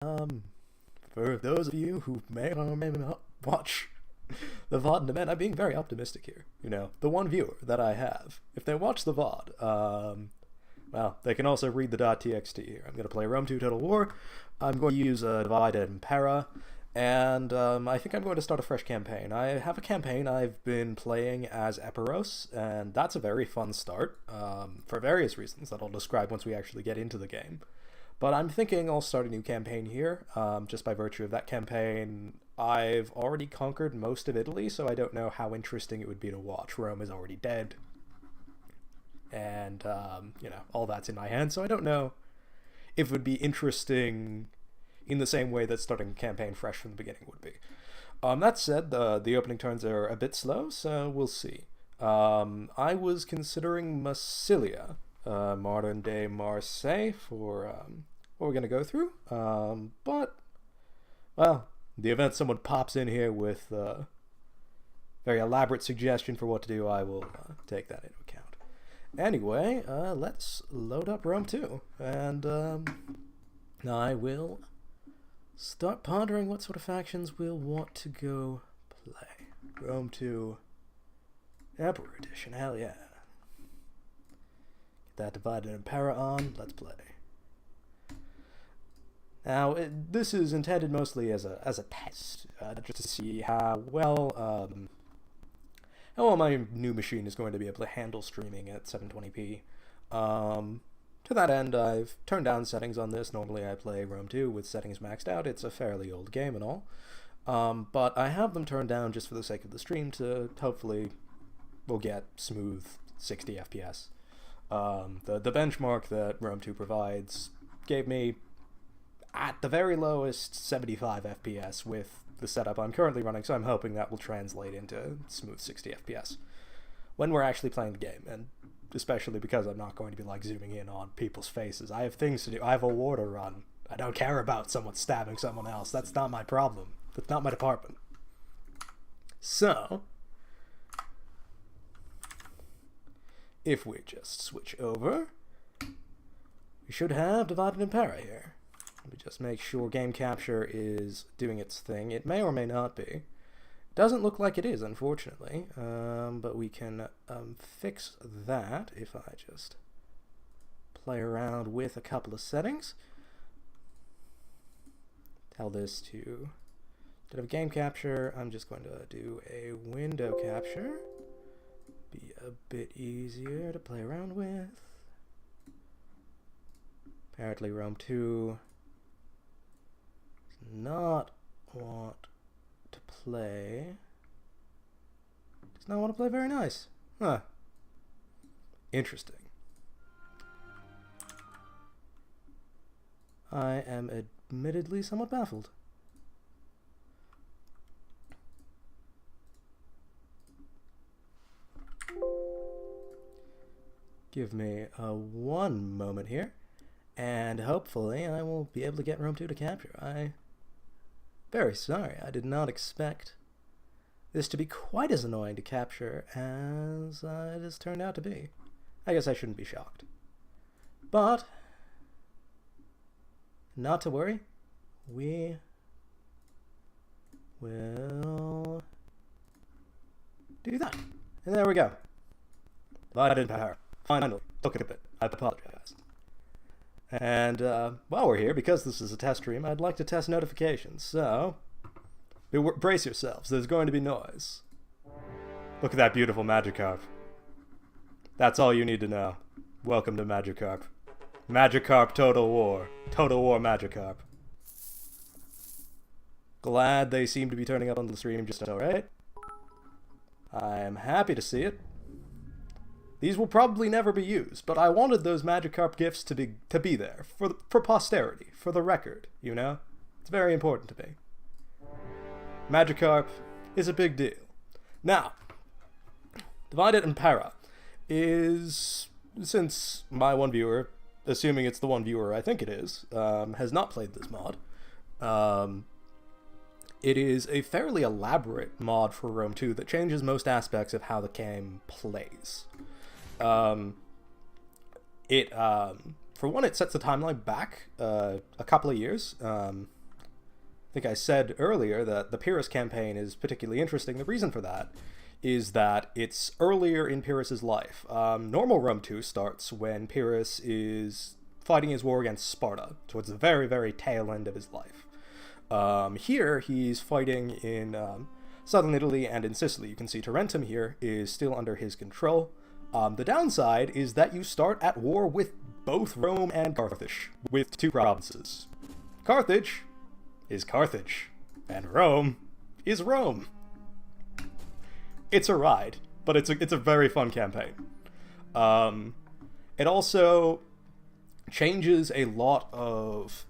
Um, for those of you who may or may not watch the VOD in demand, I'm being very optimistic here. You know, the one viewer that I have, if they watch the VOD, well, they can also read the .txt here. I'm going to play Rome 2 Total War. I'm going to use Divide and Impera, and I think I'm going to start a fresh campaign. I have a campaign I've been playing as Eperos, and that's a very fun start, for various reasons that I'll describe once we actually get into the game. But I'm thinking I'll start a new campaign here, just by virtue of that campaign. I've already conquered most of Italy, so I don't know how interesting it would be to watch. Rome is already dead, and, you know, all that's in my hands, so I don't know if it would be interesting in the same way that starting a campaign fresh from the beginning would be. That said, the opening turns are a bit slow, so we'll see. I was considering Massilia, modern-day Marseille, for what we're going to go through, but, well, the event someone pops in here with a very elaborate suggestion for what to do, I will take that into account. Anyway, let's load up Rome 2, and I will start pondering what sort of factions we'll want to go play. Rome 2 Emperor Edition, hell yeah. Get that Divided Impera on, let's play. Now, this is intended mostly as a test, just to see how well my new machine is going to be able to handle streaming at 720p. To that end, I've turned down settings on this. Normally I play Rome 2 with settings maxed out. It's a fairly old game and all. But I have them turned down just for the sake of the stream to hopefully we'll get smooth 60 FPS. The benchmark that Rome 2 provides gave me, at the very lowest, 75 FPS with the setup I'm currently running, so I'm hoping that will translate into smooth 60 FPS when we're actually playing the game, and especially because I'm not going to be like zooming in on people's faces. I have things to do. I have a war to run. I don't care about someone stabbing someone else. That's not my problem. That's not my department. So, if we just switch over, we should have Divided Impera here. Let me just make sure game capture is doing its thing. It may or may not be. Doesn't look like it is, unfortunately, but we can fix that if I just play around with a couple of settings. Tell this to, instead of game capture, I'm just going to do a window capture. Be a bit easier to play around with. Apparently Rome 2 does not want to play. Does not want to play very nice. Huh. Interesting. I am admittedly somewhat baffled. Give me one moment here, and hopefully I will be able to get Rome 2 to capture. Very sorry, I did not expect this to be quite as annoying to capture as it has turned out to be. I guess I shouldn't be shocked. But, not to worry, we will do that. And there we go. Divided Impera. Finally, look at it. I apologize. And while we're here, because this is a test stream, I'd like to test notifications. So, brace yourselves. There's going to be noise. Look at that beautiful Magikarp. That's all you need to know. Welcome to Magikarp. Magikarp Total War. Total War Magikarp. Glad they seem to be turning up on the stream just alright. I am happy to see it. These will probably never be used, but I wanted those Magikarp gifts to be there for posterity, for the record, you know? It's very important to me. Magikarp is a big deal. Now, Divided Impera is, since my one viewer, assuming it's the one viewer I think it is, has not played this mod, it is a fairly elaborate mod for Rome 2 that changes most aspects of how the game plays. For one, it sets the timeline back a couple of years. I think I said earlier that the Pyrrhus campaign is particularly interesting. The reason for that is that it's earlier in Pyrrhus's life. Normal Rome 2 starts when Pyrrhus is fighting his war against Sparta, towards the very, very tail end of his life. Here, he's fighting in southern Italy and in Sicily. You can see Tarentum here is still under his control. The downside is that you start at war with both Rome and Carthage, with two provinces. Carthage is Carthage, and Rome is Rome. It's a ride, but it's a very fun campaign. It also changes a lot of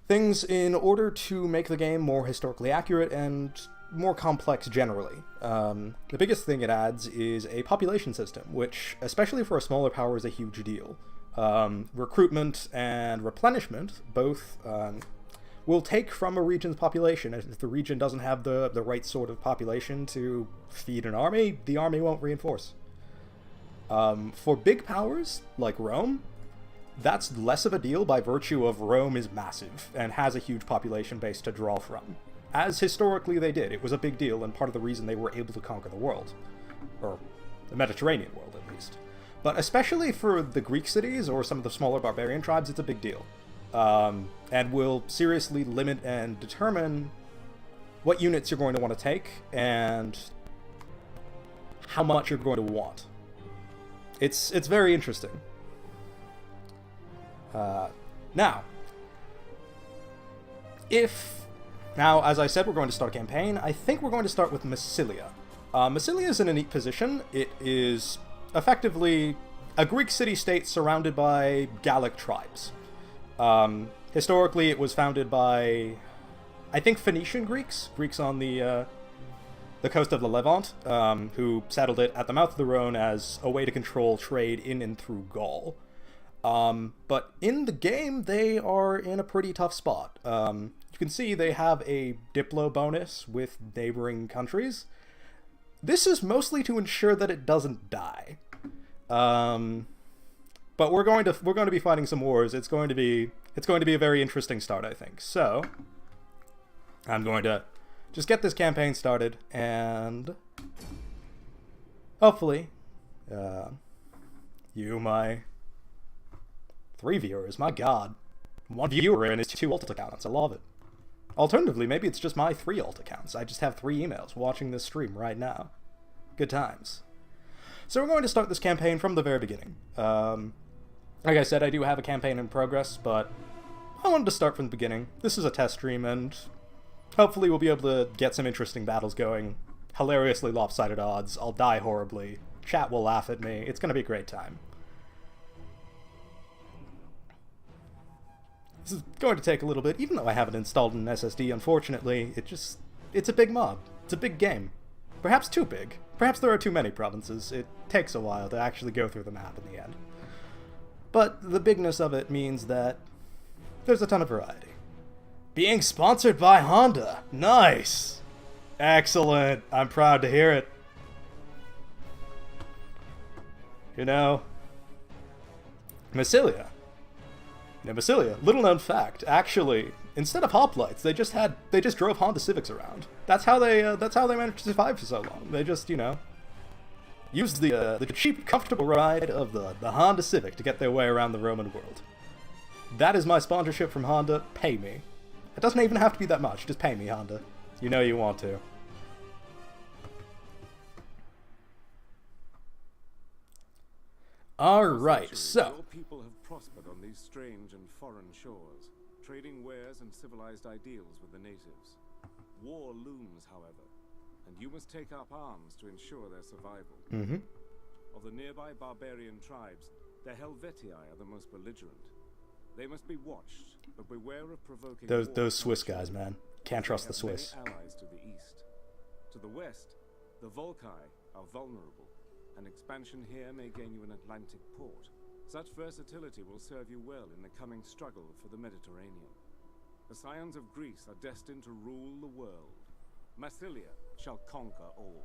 things in order to make the game more historically accurate and more complex generally. The biggest thing it adds is a population system, which, especially for a smaller power, is a huge deal. Recruitment and replenishment both will take from a region's population. If the region doesn't have the right sort of population to feed an army, the army won't reinforce. For big powers, like Rome, that's less of a deal by virtue of Rome is massive and has a huge population base to draw from. As historically they did. It was a big deal and part of the reason they were able to conquer the world. Or the Mediterranean world, at least. But especially for the Greek cities or some of the smaller barbarian tribes, it's a big deal. And will seriously limit and determine what units you're going to want to take and how much you're going to want. It's very interesting. Now, as I said, we're going to start a campaign. I think we're going to start with Massilia. Massilia is in a neat position. It is effectively a Greek city-state surrounded by Gallic tribes. Historically, it was founded by, I think, Phoenician Greeks on the coast of the Levant, who settled it at the mouth of the Rhone as a way to control trade in and through Gaul. But in the game, they are in a pretty tough spot. You can see they have a Diplo bonus with neighboring countries. This is mostly to ensure that it doesn't die. But we're going to be fighting some wars. It's going to be a very interesting start, I think. So I'm going to just get this campaign started, and hopefully, you, my 3 viewers, my god. 1 viewer and his 2 alt accounts. I love it. Alternatively, maybe it's just my 3 alt accounts. I just have 3 emails watching this stream right now. Good times. So we're going to start this campaign from the very beginning. Like I said, I do have a campaign in progress, but I wanted to start from the beginning. This is a test stream, and hopefully we'll be able to get some interesting battles going. Hilariously lopsided odds. I'll die horribly. Chat will laugh at me. It's going to be a great time. This is going to take a little bit, even though I haven't installed an SSD, unfortunately. It's a big mob. It's a big game. Perhaps too big. Perhaps there are too many provinces. It takes a while to actually go through the map in the end. But the bigness of it means that there's a ton of variety. Being sponsored by Honda. Nice! Excellent. I'm proud to hear it. You know, Massilia, little known fact, actually, instead of hoplites, they just drove Honda Civics around. That's how they managed to survive for so long. They just, used the cheap, comfortable ride of the Honda Civic to get their way around the Roman world. That is my sponsorship from Honda. Pay me. It doesn't even have to be that much. Just pay me, Honda. You know you want to. Alright, so... Your people have prospered on these strange and foreign shores, trading wares and civilized ideals with the natives. War looms, however, and you must take up arms to ensure their survival. Of the nearby barbarian tribes, the Helvetii are the most belligerent. They must be watched, but beware of provoking those Swiss guys, man. Can't trust the Swiss. Allies to the east. To the west, the Phocaea are vulnerable, and expansion here may gain you an Atlantic port. Such versatility will serve you well in the coming struggle for the Mediterranean. The scions of Greece are destined to rule the world. Massilia shall conquer all.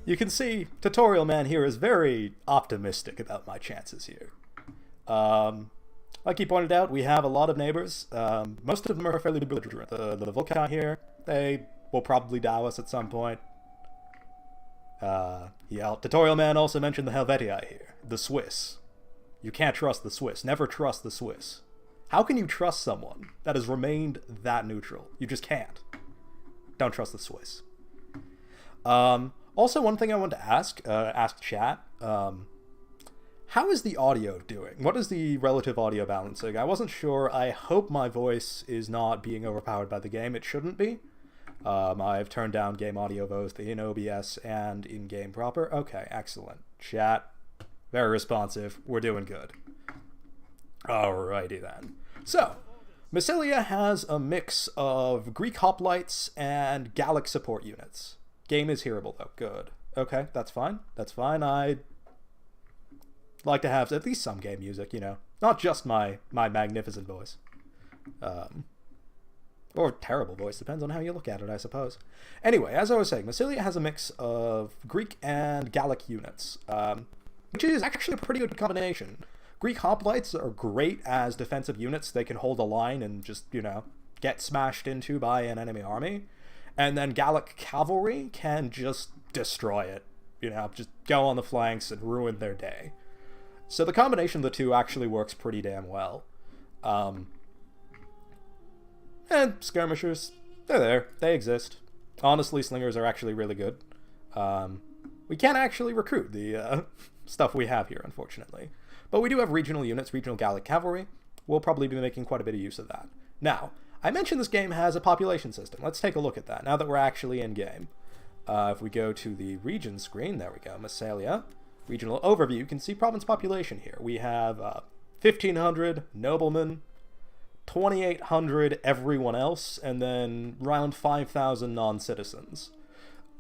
You can see Tutorial Man here is very optimistic about my chances here. Like he pointed out, we have a lot of neighbors. Most of them are fairly belligerent. The Phocaea here, they will probably dow us at some point. Tutorial Man also mentioned the Helvetii here. The Swiss. You can't trust the Swiss. Never trust the Swiss. How can you trust someone that has remained that neutral? You just can't. Don't trust the Swiss. Also, one thing I wanted to ask chat, how is the audio doing? What is the relative audio balancing? I wasn't sure. I hope my voice is not being overpowered by the game. It shouldn't be. I've turned down game audio both in OBS and in game proper. Okay, excellent. Chat, very responsive. We're doing good. Alrighty then. So, Massilia has a mix of Greek hoplites and Gallic support units. Game is hearable though. Good. Okay, that's fine. That's fine. I'd like to have at least some game music, you know. Not just my magnificent voice. Or terrible voice, depends on how you look at it, I suppose. Anyway, as I was saying, Massilia has a mix of Greek and Gallic units, which is actually a pretty good combination. Greek hoplites are great as defensive units. They can hold a line and just, you know, get smashed into by an enemy army. And then Gallic cavalry can just destroy it. You know, just go on the flanks and ruin their day. So the combination of the two actually works pretty damn well. And skirmishers, they're there. They exist. Honestly, slingers are actually really good. We can't actually recruit the stuff we have here, unfortunately. But we do have regional units, regional Gallic cavalry. We'll probably be making quite a bit of use of that. Now, I mentioned this game has a population system. Let's take a look at that now that we're actually in-game. If we go to the region screen, there we go, Massilia. Regional overview, you can see province population here. We have 1,500 noblemen, 2,800 everyone else, and then around 5,000 non-citizens.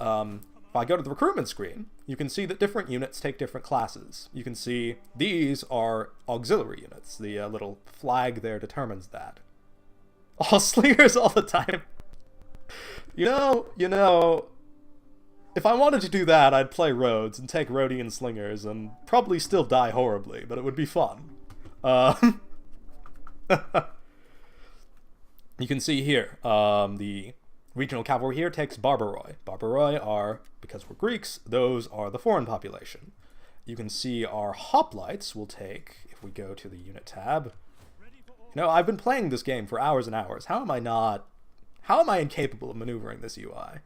If I go to the recruitment screen, you can see that different units take different classes. You can see these are auxiliary units. The little flag there determines that. All slingers all the time. You know, if I wanted to do that, I'd play roads and take Rhodian slingers and probably still die horribly, but it would be fun. You can see here, the regional cavalry here takes Barbaroi. Barbaroi are, because we're Greeks, those are the foreign population. You can see our hoplites will take, if we go to the unit tab. You know, I've been playing this game for hours and hours. How am I incapable of maneuvering this UI?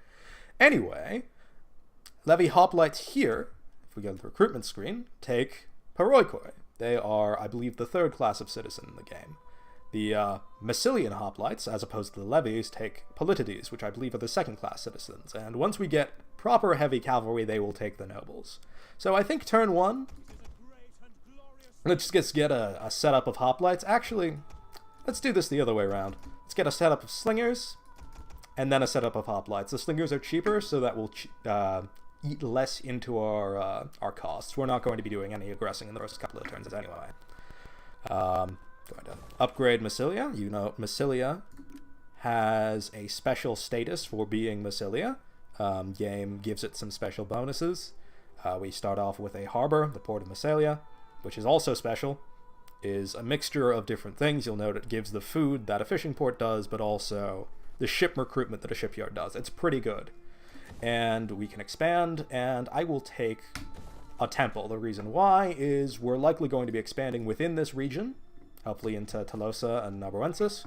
Anyway, levy hoplites here, if we go to the recruitment screen, take Paroikoi. They are, I believe, the third class of citizen in the game. The Massilian hoplites, as opposed to the levies, take Politides, which I believe are the second class citizens. And once we get proper heavy cavalry, they will take the nobles. So I think turn one, let's just get a setup of hoplites. Actually, let's do this the other way around. Let's get a setup of slingers, and then a setup of hoplites. The slingers are cheaper, so that will eat less into our costs. We're not going to be doing any aggressing in the first couple of turns anyway. Going to upgrade Massilia. You know, Massilia has a special status for being Massilia. Game gives it some special bonuses. We start off with a harbor, the port of Massilia, which is also special. Is a mixture of different things. You'll note it gives the food that a fishing port does, but also the ship recruitment that a shipyard does. It's pretty good. And we can expand, and I will take a temple. The reason why is we're likely going to be expanding within this region, hopefully into Tolosa and Nabarensis,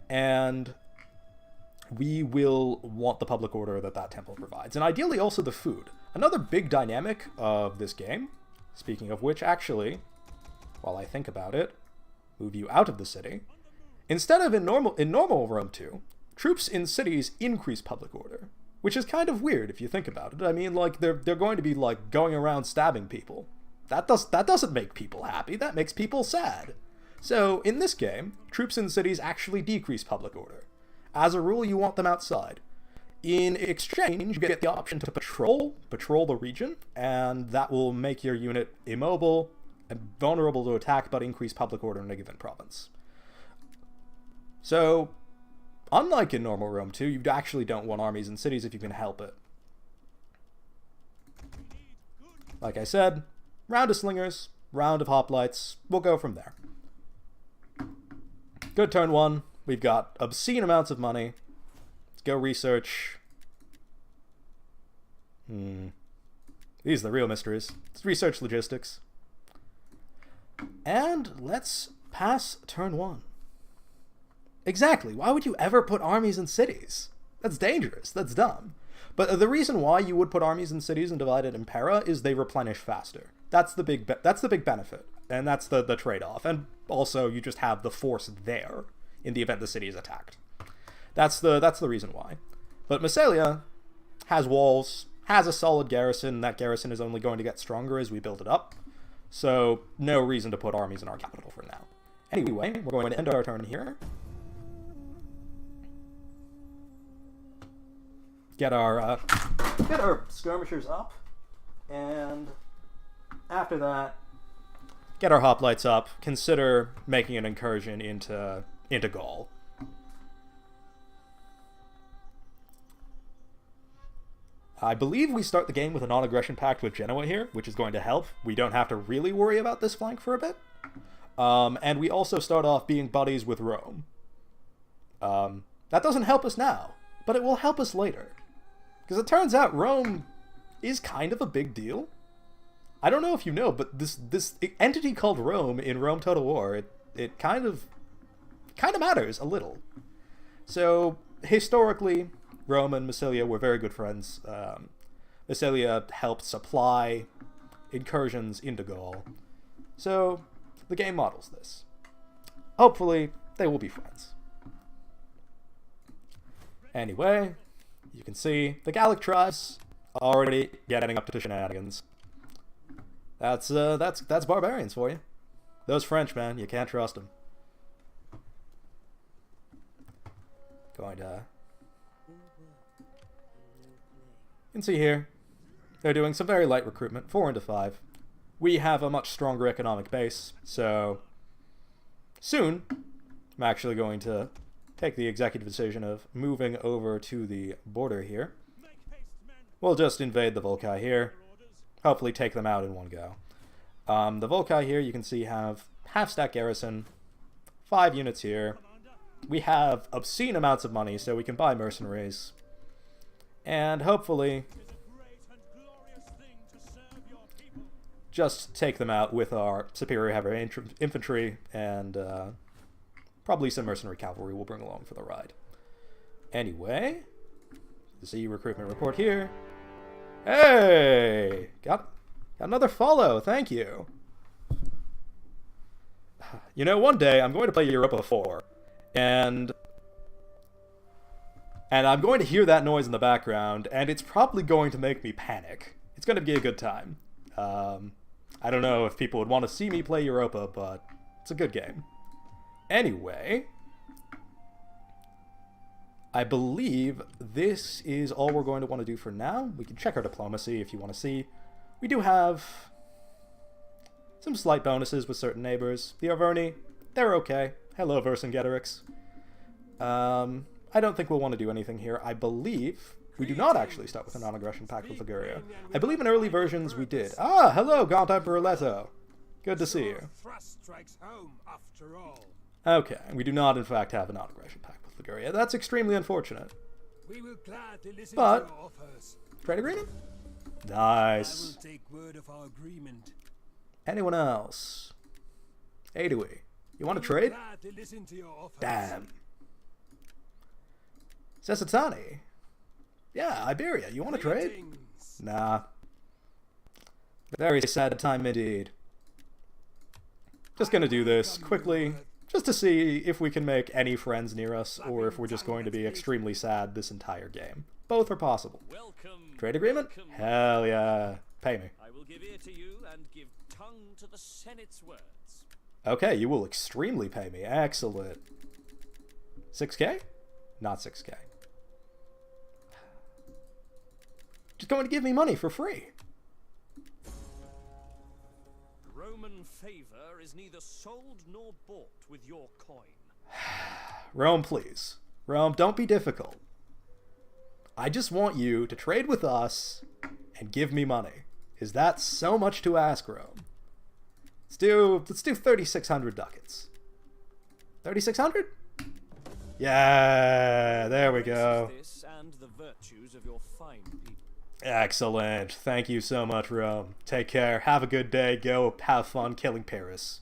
and we will want the public order that temple provides, and ideally also the food. Another big dynamic of this game, speaking of which, actually, while I think about it, move you out of the city. Instead of in normal Rome 2, troops in cities increase public order, which is kind of weird if you think about it. I mean, like, they're going to be, like, going around stabbing people. That doesn't make people happy, that makes people sad. So, in this game, troops in cities actually decrease public order. As a rule, you want them outside. In exchange, you get the option to patrol the region, and that will make your unit immobile and vulnerable to attack, but increase public order in a given province. So, unlike in normal Rome 2, you actually don't want armies in cities if you can help it. Like I said, round of slingers, round of hoplites. We'll go from there. Good turn 1. We've got obscene amounts of money. Let's go research. These are the real mysteries. Let's research logistics. And let's pass turn 1. Exactly. Why would you ever put armies in cities? That's dangerous. That's dumb. But the reason why you would put armies in cities and divide it Impera is they replenish faster. That's the big benefit, and that's the trade-off. And also, you just have the force there in the event the city is attacked. That's the reason why. But Massilia has walls, has a solid garrison. That garrison is only going to get stronger as we build it up. So no reason to put armies in our capital for now. Anyway, we're going to end our turn here. Get our skirmishers up, and after that, get our hoplites up. Consider making an incursion into Gaul. I believe we start the game with a non-aggression pact with Genoa here, which is going to help. We don't have to really worry about this flank for a bit. And we also start off being buddies with Rome. That doesn't help us now, but it will help us later. Because it turns out Rome is kind of a big deal. I don't know if you know, but this entity called Rome in Rome Total War, it kind of matters a little. So historically, Rome and Massilia were very good friends. Massilia helped supply incursions into Gaul. So the game models this. Hopefully, they will be friends. Anyway, you can see the Gallic tribes already getting up to shenanigans. That's barbarians for you. Those French, man, you can't trust them. Going to... You can see here, they're doing some very light recruitment, 4 into 5. We have a much stronger economic base, so soon I'm actually going to take the executive decision of moving over to the border here. We'll just invade the Phocaea here, hopefully take them out in one go. The Phocaea here, you can see, have half-stack garrison, 5 units here. We have obscene amounts of money, so we can buy mercenaries. And hopefully just take them out with our superior heavy infantry and probably some mercenary cavalry we'll bring along for the ride. Anyway, see recruitment report here. Hey! Got another follow, thank you. You know, one day I'm going to play Europa 4, and I'm going to hear that noise in the background, and it's probably going to make me panic. It's going to be a good time. I don't know if people would want to see me play Europa, but it's a good game. Anyway, I believe this is all we're going to want to do for now. We can check our diplomacy if you want to see. We do have some slight bonuses with certain neighbors. The Arverni, they're okay. Hello, Vercingetorix. I don't think we'll want to do anything here. I believe we do not actually start with a non-aggression pact with Liguria. I believe in early versions we did. Ah, hello, Gaunt Emperor Leto. Good to see you. Okay, we do not in fact have a non-aggression pact with Liguria. That's extremely unfortunate. But, trade agreement? Nice. Anyone else? Adui, you want to trade? Damn. Cesatani. Yeah, Iberia, you want to trade? Nah. Very sad time indeed. Just gonna do this quickly, just to see if we can make any friends near us, or if we're just going to be extremely sad this entire game. Both are possible. Trade agreement? Hell yeah. Pay me. I will give ear to you and give tongue to the Senate's words. Okay, you will extremely pay me. Excellent. 6k? Not 6k. Just going to give me money for free. Roman favor is neither sold nor bought with your coin. Rome, please. Rome, don't be difficult. I just want you to trade with us and give me money. Is that so much to ask, Rome? Let's do 3,600 ducats. 3,600? Yeah, there we go. This and the virtues of your fine people. Excellent. Thank you so much, Rome. Take care. Have a good day. Go have fun killing Paris.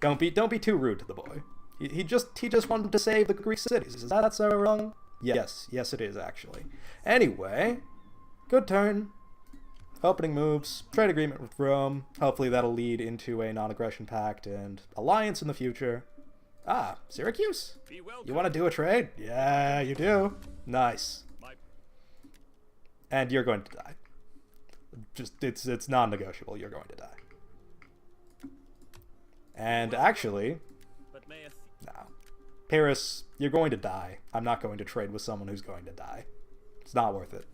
Don't be too rude to the boy. He just wanted to save the Greek cities. Is that so wrong? Yes, it is actually. Anyway, good turn. Opening moves, trade agreement with Rome. Hopefully that'll lead into a non-aggression pact and alliance in the future. Ah, Syracuse? You want to do a trade? Yeah, you do. Nice. And you're going to die. Just, it's non-negotiable. You're going to die. And actually, no. Paris, you're going to die. I'm not going to trade with someone who's going to die. It's not worth it.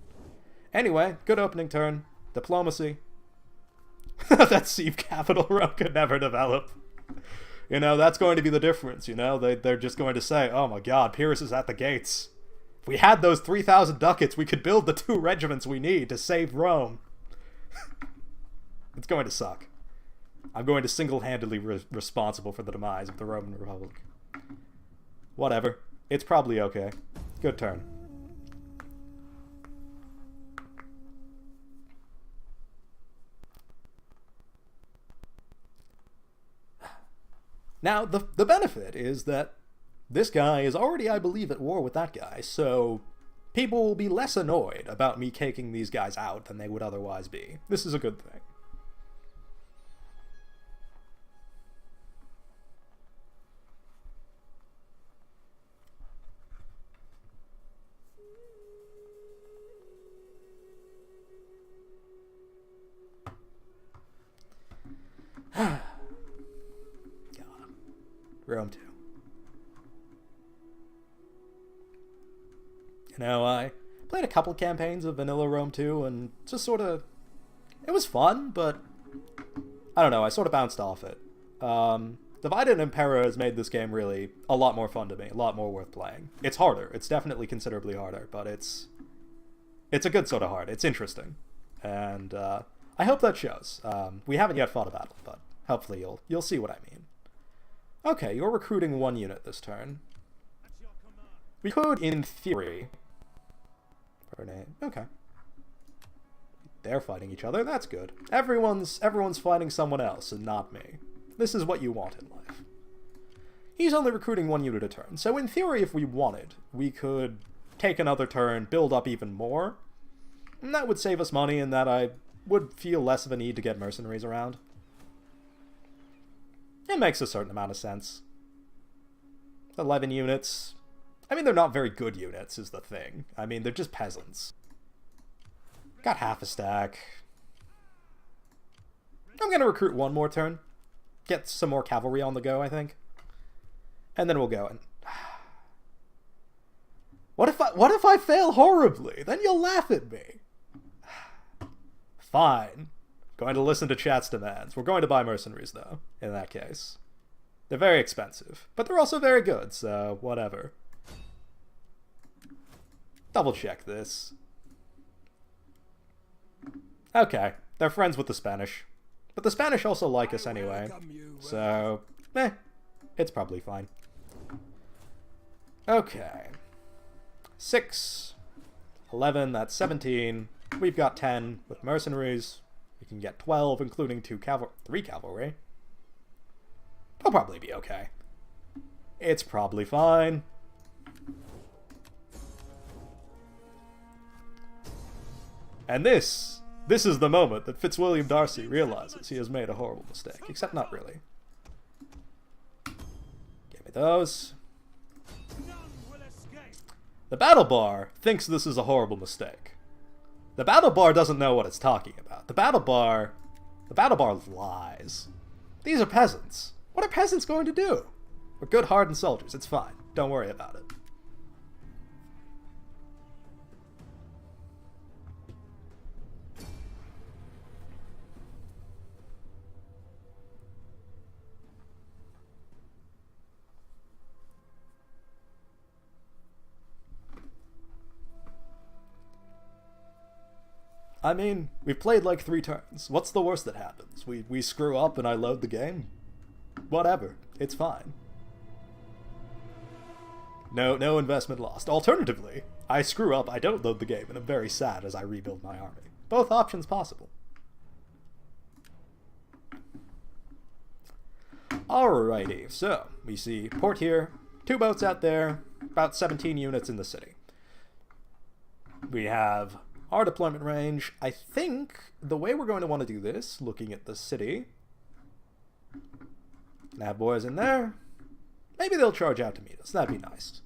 Anyway, good opening turn. Diplomacy. That sea capital Rome could never develop. You know, that's going to be the difference, you know? They're just going to say, oh my god, Pyrrhus is at the gates. If we had those 3,000 ducats, we could build the 2 regiments we need to save Rome. It's going to suck. I'm going to single-handedly responsible for the demise of the Roman Republic. Whatever. It's probably okay. Good turn. Now, the benefit is that this guy is already, I believe, at war with that guy, so people will be less annoyed about me caking these guys out than they would otherwise be. This is a good thing. Rome 2. You know, I played a couple campaigns of vanilla Rome 2 and just sort of... It was fun, but... I don't know, I sort of bounced off it. Divided Impera has made this game really a lot more fun to me, a lot more worth playing. It's harder. It's definitely considerably harder, but it's a good sort of hard. It's interesting. And I hope that shows. We haven't yet fought a battle, but hopefully you'll see what I mean. Okay, you're recruiting 1 unit this turn. We could, in theory... Okay. They're fighting each other, that's good. Everyone's fighting someone else, and not me. This is what you want in life. He's only recruiting 1 unit a turn, so in theory, if we wanted, we could take another turn, build up even more, and that would save us money, and that I would feel less of a need to get mercenaries around. It makes a certain amount of sense. 11 units. I mean, they're not very good units, is the thing. I mean, they're just peasants. Got half a stack. I'm gonna recruit 1 more turn. Get some more cavalry on the go, I think. And then we'll go and... What if I fail horribly? Then you'll laugh at me. Fine. Going to listen to chat's demands. We're going to buy mercenaries, though, in that case. They're very expensive, but they're also very good, so whatever. Double check this. Okay, they're friends with the Spanish. But the Spanish also like us anyway, so, it's probably fine. Okay. 6, 11, that's 17. We've got 10 with mercenaries. We can get 12, including 3 cavalry. I'll probably be okay. It's probably fine. And this is the moment that Fitzwilliam Darcy realizes he has made a horrible mistake. Except not really. Give me those. The battle bar thinks this is a horrible mistake. The battle bar doesn't know what it's talking about. The battle bar lies. These are peasants. What are peasants going to do? We're good, hardened soldiers. It's fine. Don't worry about it. I mean, we've played like 3 turns. What's the worst that happens? We screw up and I load the game? Whatever. It's fine. No investment lost. Alternatively, I screw up, I don't load the game, and I'm very sad as I rebuild my army. Both options possible. Alrighty, so we see port here, 2 boats out there, about 17 units in the city. We have our deployment range. I think the way we're going to want to do this, looking at the city, have boys in there. Maybe they'll charge out to meet us. That'd be nice.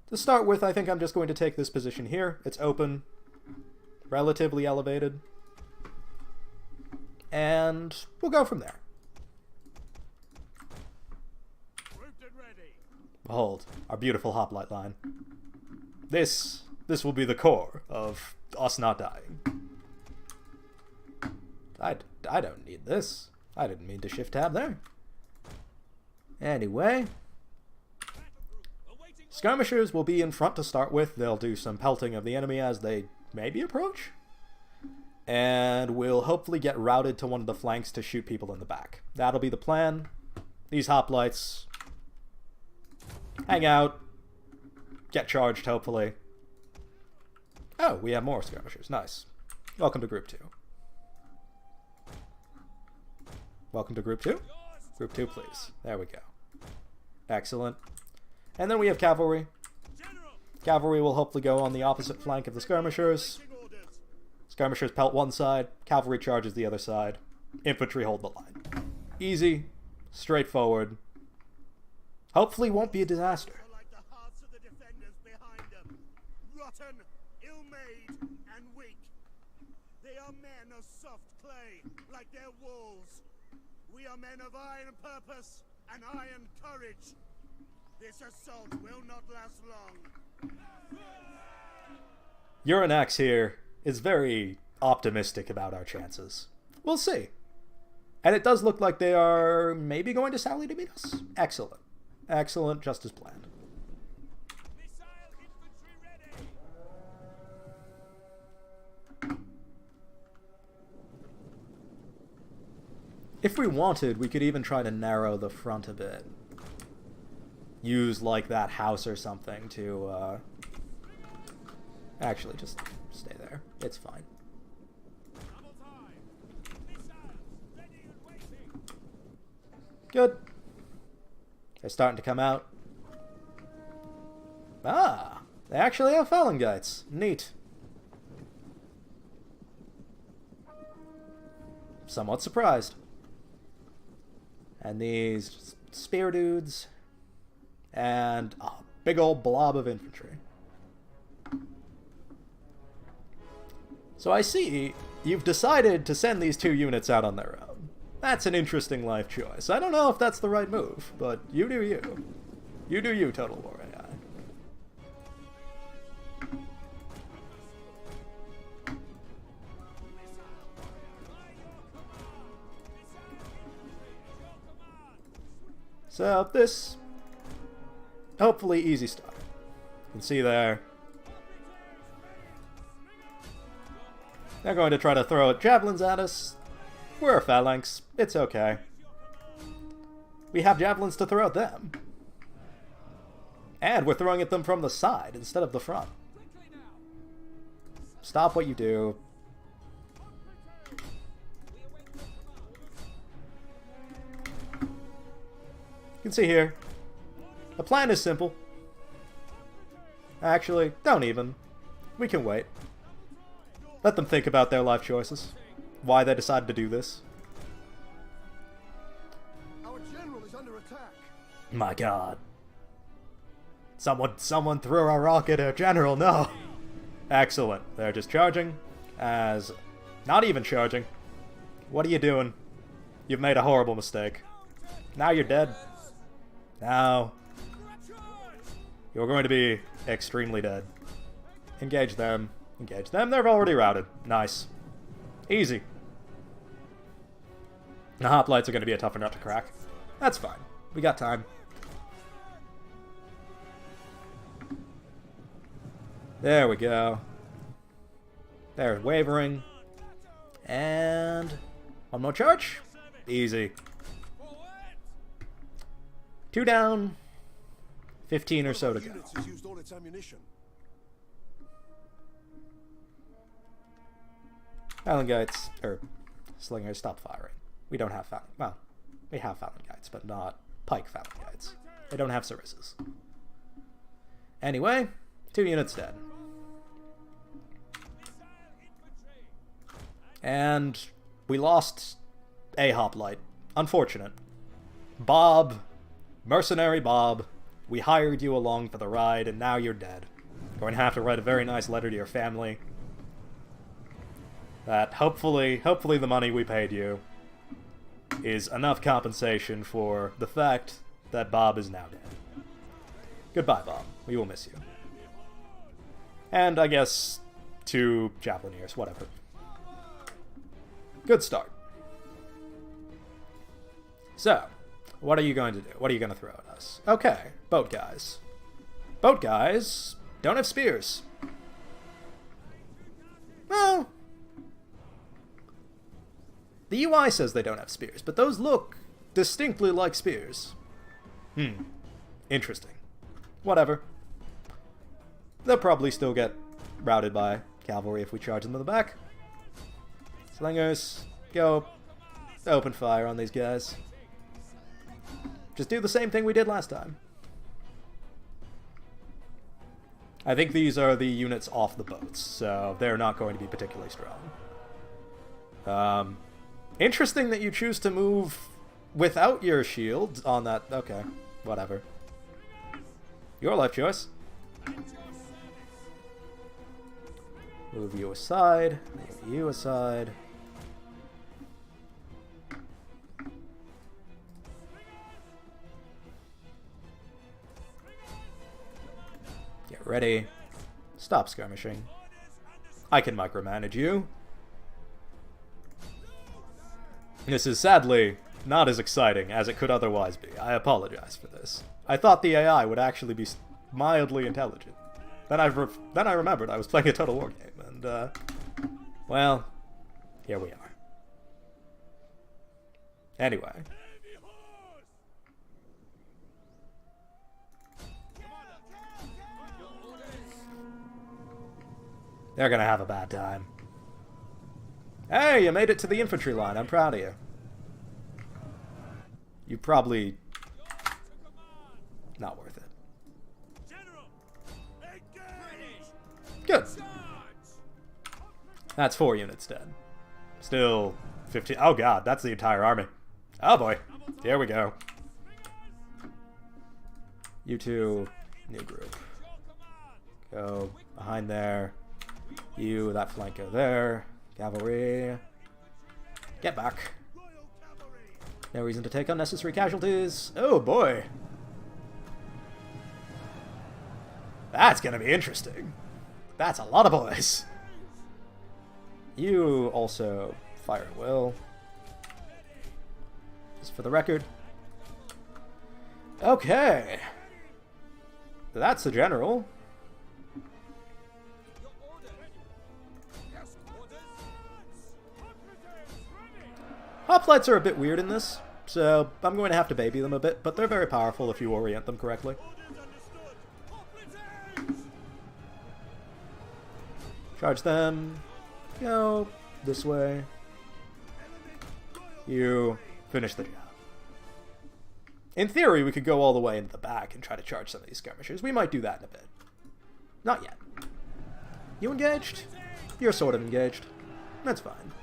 To start with, I think I'm just going to take this position here. It's open, relatively elevated, and we'll go from there. Behold, our beautiful hoplite line. This will be the core of us not dying. I don't need this. I didn't mean to shift tab there. Anyway, skirmishers will be in front to start with. They'll do some pelting of the enemy as they maybe approach. And we'll hopefully get routed to one of the flanks to shoot people in the back. That'll be the plan. These hoplites hang out, get charged hopefully. Oh, we have more skirmishers. Nice. Welcome to Group 2. Welcome to Group 2? Group 2, please. There we go. Excellent. And then we have cavalry. Cavalry will hopefully go on the opposite flank of the skirmishers. Skirmishers pelt one side, cavalry charges the other side. Infantry hold the line. Easy, straightforward. Hopefully won't be a disaster. Like the hearts of the defenders behind them. Rotten, ill-made, and weak. They are men of soft clay, like their walls. We are men of iron purpose and iron courage. This assault will not last long. Urinax here is very optimistic about our chances. We'll see. And it does look like they are maybe going to sally to meet us. Excellent. Excellent, just as planned. If we wanted, we could even try to narrow the front a bit. Use, like, that house or something to, Actually, just stay there. It's fine. Good. They're starting to come out. Ah! They actually have Phalangites. Neat. Somewhat surprised. And these spear dudes. And a big old blob of infantry. So I see you've decided to send these 2 units out on their own. That's an interesting life choice. I don't know if that's the right move, but you do you. You do you, Total War AI. So this, hopefully easy stuff. You can see there. They're going to try to throw javelins at us. We're a phalanx. It's okay. We have javelins to throw at them. And we're throwing at them from the side instead of the front. Stop what you do. You can see here. The plan is simple. Actually, don't even. We can wait. Let them think about their life choices. Why they decided to do this. Our general is under attack. My god. Someone threw a rocket at our general, no! Excellent. They're just charging as... Not even charging. What are you doing? You've made a horrible mistake. Now you're dead. Now... You're going to be extremely dead. Engage them. Engage them. They're already routed. Nice. Easy. The hoplites are going to be a tougher nut to crack. That's fine. We got time. There we go. They're wavering. And one more charge. Easy. 2 down. 15 or so to go. Units has used all its ammunition. Phalangites, or slingers, stop firing. We don't have well, we have Phalangites, but not pike Phalangites. They don't have Sarisses. Anyway, 2 units dead. And we lost a hoplite. Unfortunate. Bob, mercenary Bob, we hired you along for the ride, and now you're dead. Going to have to write a very nice letter to your family. That hopefully the money we paid you is enough compensation for the fact that Bob is now dead. Goodbye, Bob. We will miss you. And I guess 2 Javeliniers, whatever. Good start. So, what are you going to do? What are you going to throw at us? Okay, boat guys. Boat guys don't have spears. Well, the UI says they don't have spears, but those look distinctly like spears. Interesting. Whatever. They'll probably still get routed by cavalry if we charge them in the back. Slingers, go open fire on these guys. Just do the same thing we did last time. I think these are the units off the boats, so they're not going to be particularly strong. Interesting that you choose to move without your shield on that. Okay, whatever. Your life choice. Move you aside. Move you aside. Get ready. Stop skirmishing. I can micromanage you. This is sadly not as exciting as it could otherwise be. I apologize for this. I thought the AI would actually be mildly intelligent. Then I remembered I was playing a Total War game, and, well, here we are. Anyway. They're gonna have a bad time. Hey, you made it to the infantry line. I'm proud of you. You probably... not worth it. Good. That's 4 units dead. Still 15... oh god, that's the entire army. Oh boy. Here we go. You two, new group. Go behind there. You, that flanker there. Cavalry. Get back. No reason to take unnecessary casualties. Oh boy. That's gonna be interesting. That's a lot of boys. You also fire at will. Just for the record. Okay. That's the general. Hoplites are a bit weird in this, so I'm going to have to baby them a bit, but they're very powerful if you orient them correctly. Charge them. Go this way. You finish the job. In theory, we could go all the way into the back and try to charge some of these skirmishers. We might do that in a bit. Not yet. You engaged? You're sort of engaged. That's fine.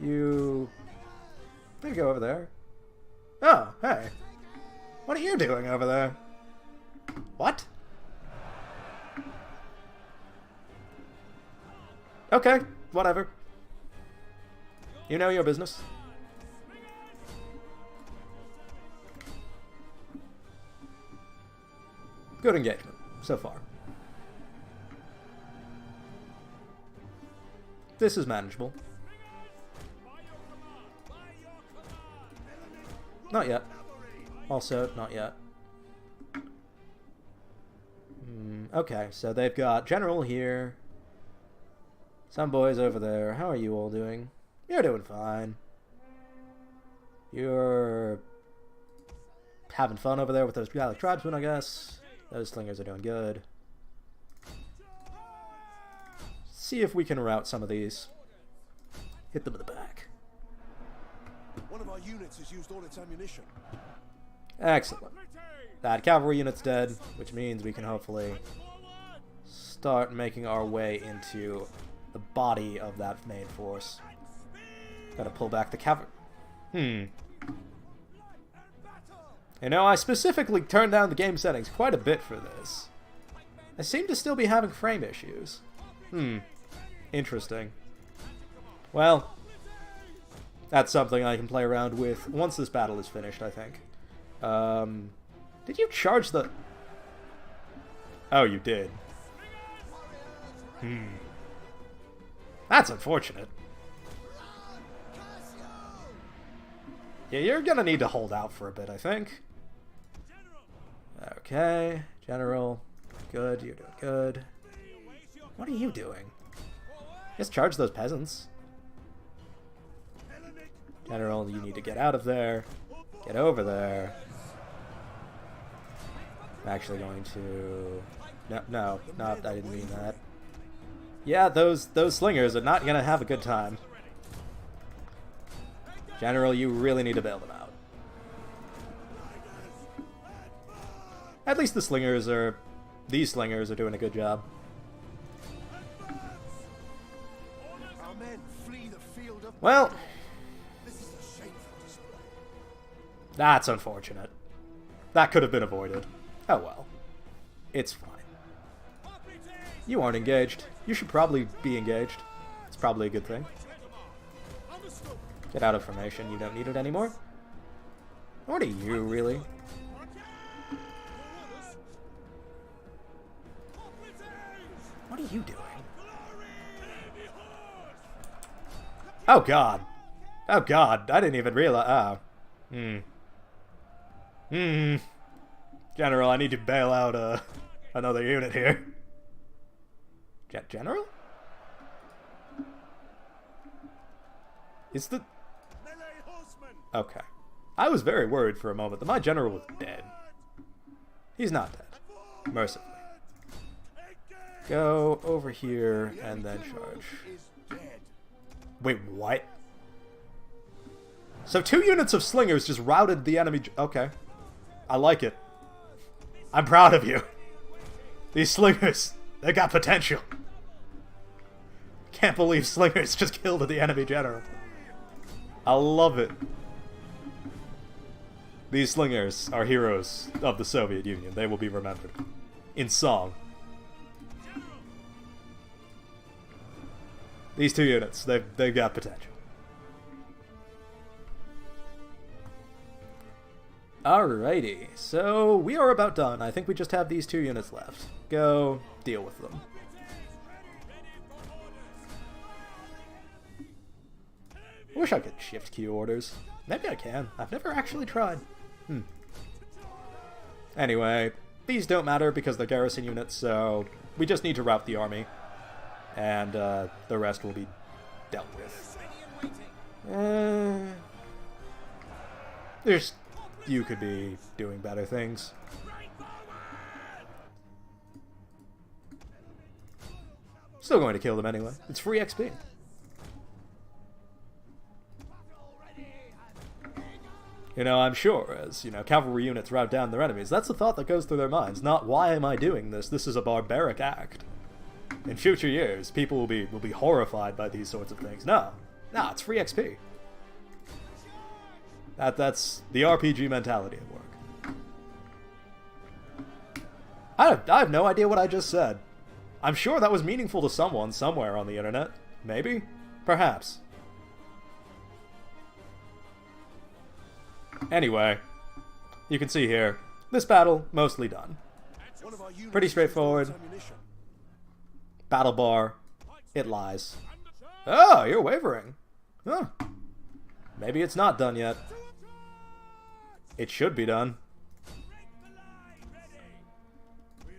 You... maybe go over there. Oh, hey. What are you doing over there? What? Okay, whatever. You know your business. Good engagement, so far. This is manageable. Not yet. Also, not yet. Okay, so they've got General here. Some boys over there. How are you all doing? You're doing fine. You're having fun over there with those Gallic tribesmen, I guess. Those slingers are doing good. See if we can rout some of these. Hit them in the back. One of our units has used all its ammunition. Excellent. That cavalry unit's dead, which means we can hopefully start making our way into the body of that main force. Gotta pull back the cavalry. You know, I specifically turned down the game settings quite a bit for this. I seem to still be having frame issues. Interesting. Well, that's something I can play around with once this battle is finished, I think. Did you charge the... Oh, you did. That's unfortunate. Yeah, you're gonna need to hold out for a bit, I think. Okay, General. Good, you're doing good. What are you doing? Just charge those peasants. General, you need to get out of there. Get over there. I'm actually going to... No, I didn't mean that. Yeah, those slingers are not gonna have a good time. General, you really need to bail them out. At least the slingers are... These slingers are doing a good job. Our men flee the field of... Well... This is a shameful display. That's unfortunate. That could have been avoided. Oh well. It's fine. You aren't engaged. You should probably be engaged. It's probably a good thing. Get out of formation. You don't need it anymore. What are you, really? What are you doing? Oh god. Oh god. I didn't even realize. Oh. General, I need to bail out another unit here. General? Is the... Okay. I was very worried for a moment that my general was dead. He's not dead. Mercifully. Go over here and then charge. Wait, what? So 2 units of slingers just routed the enemy... Okay. I like it. I'm proud of you. These slingers, they got potential. Can't believe slingers just killed the enemy general. I love it. These slingers are heroes of the Soviet Union. They will be remembered. In song. These 2 units, they've got potential. Alrighty, so we are about done. I think we just have these 2 units left. Go deal with them. I wish I could shift queue orders. Maybe I can. I've never actually tried. Anyway, these don't matter because they're garrison units, so we just need to rout the army. And the rest will be dealt with. You could be doing better things. Still going to kill them anyway. It's free XP. You know, I'm sure, as, you know, cavalry units rout down their enemies, that's the thought that goes through their minds. Not, why am I doing this? This is a barbaric act. In future years, people will be horrified by these sorts of things. No, it's free XP. That's the RPG mentality at work. I have no idea what I just said. I'm sure that was meaningful to someone somewhere on the internet. Maybe? Perhaps. Anyway, you can see here, this battle, mostly done. Pretty straightforward. Battle bar, it lies. Oh, you're wavering. Huh. Maybe it's not done yet. It should be done.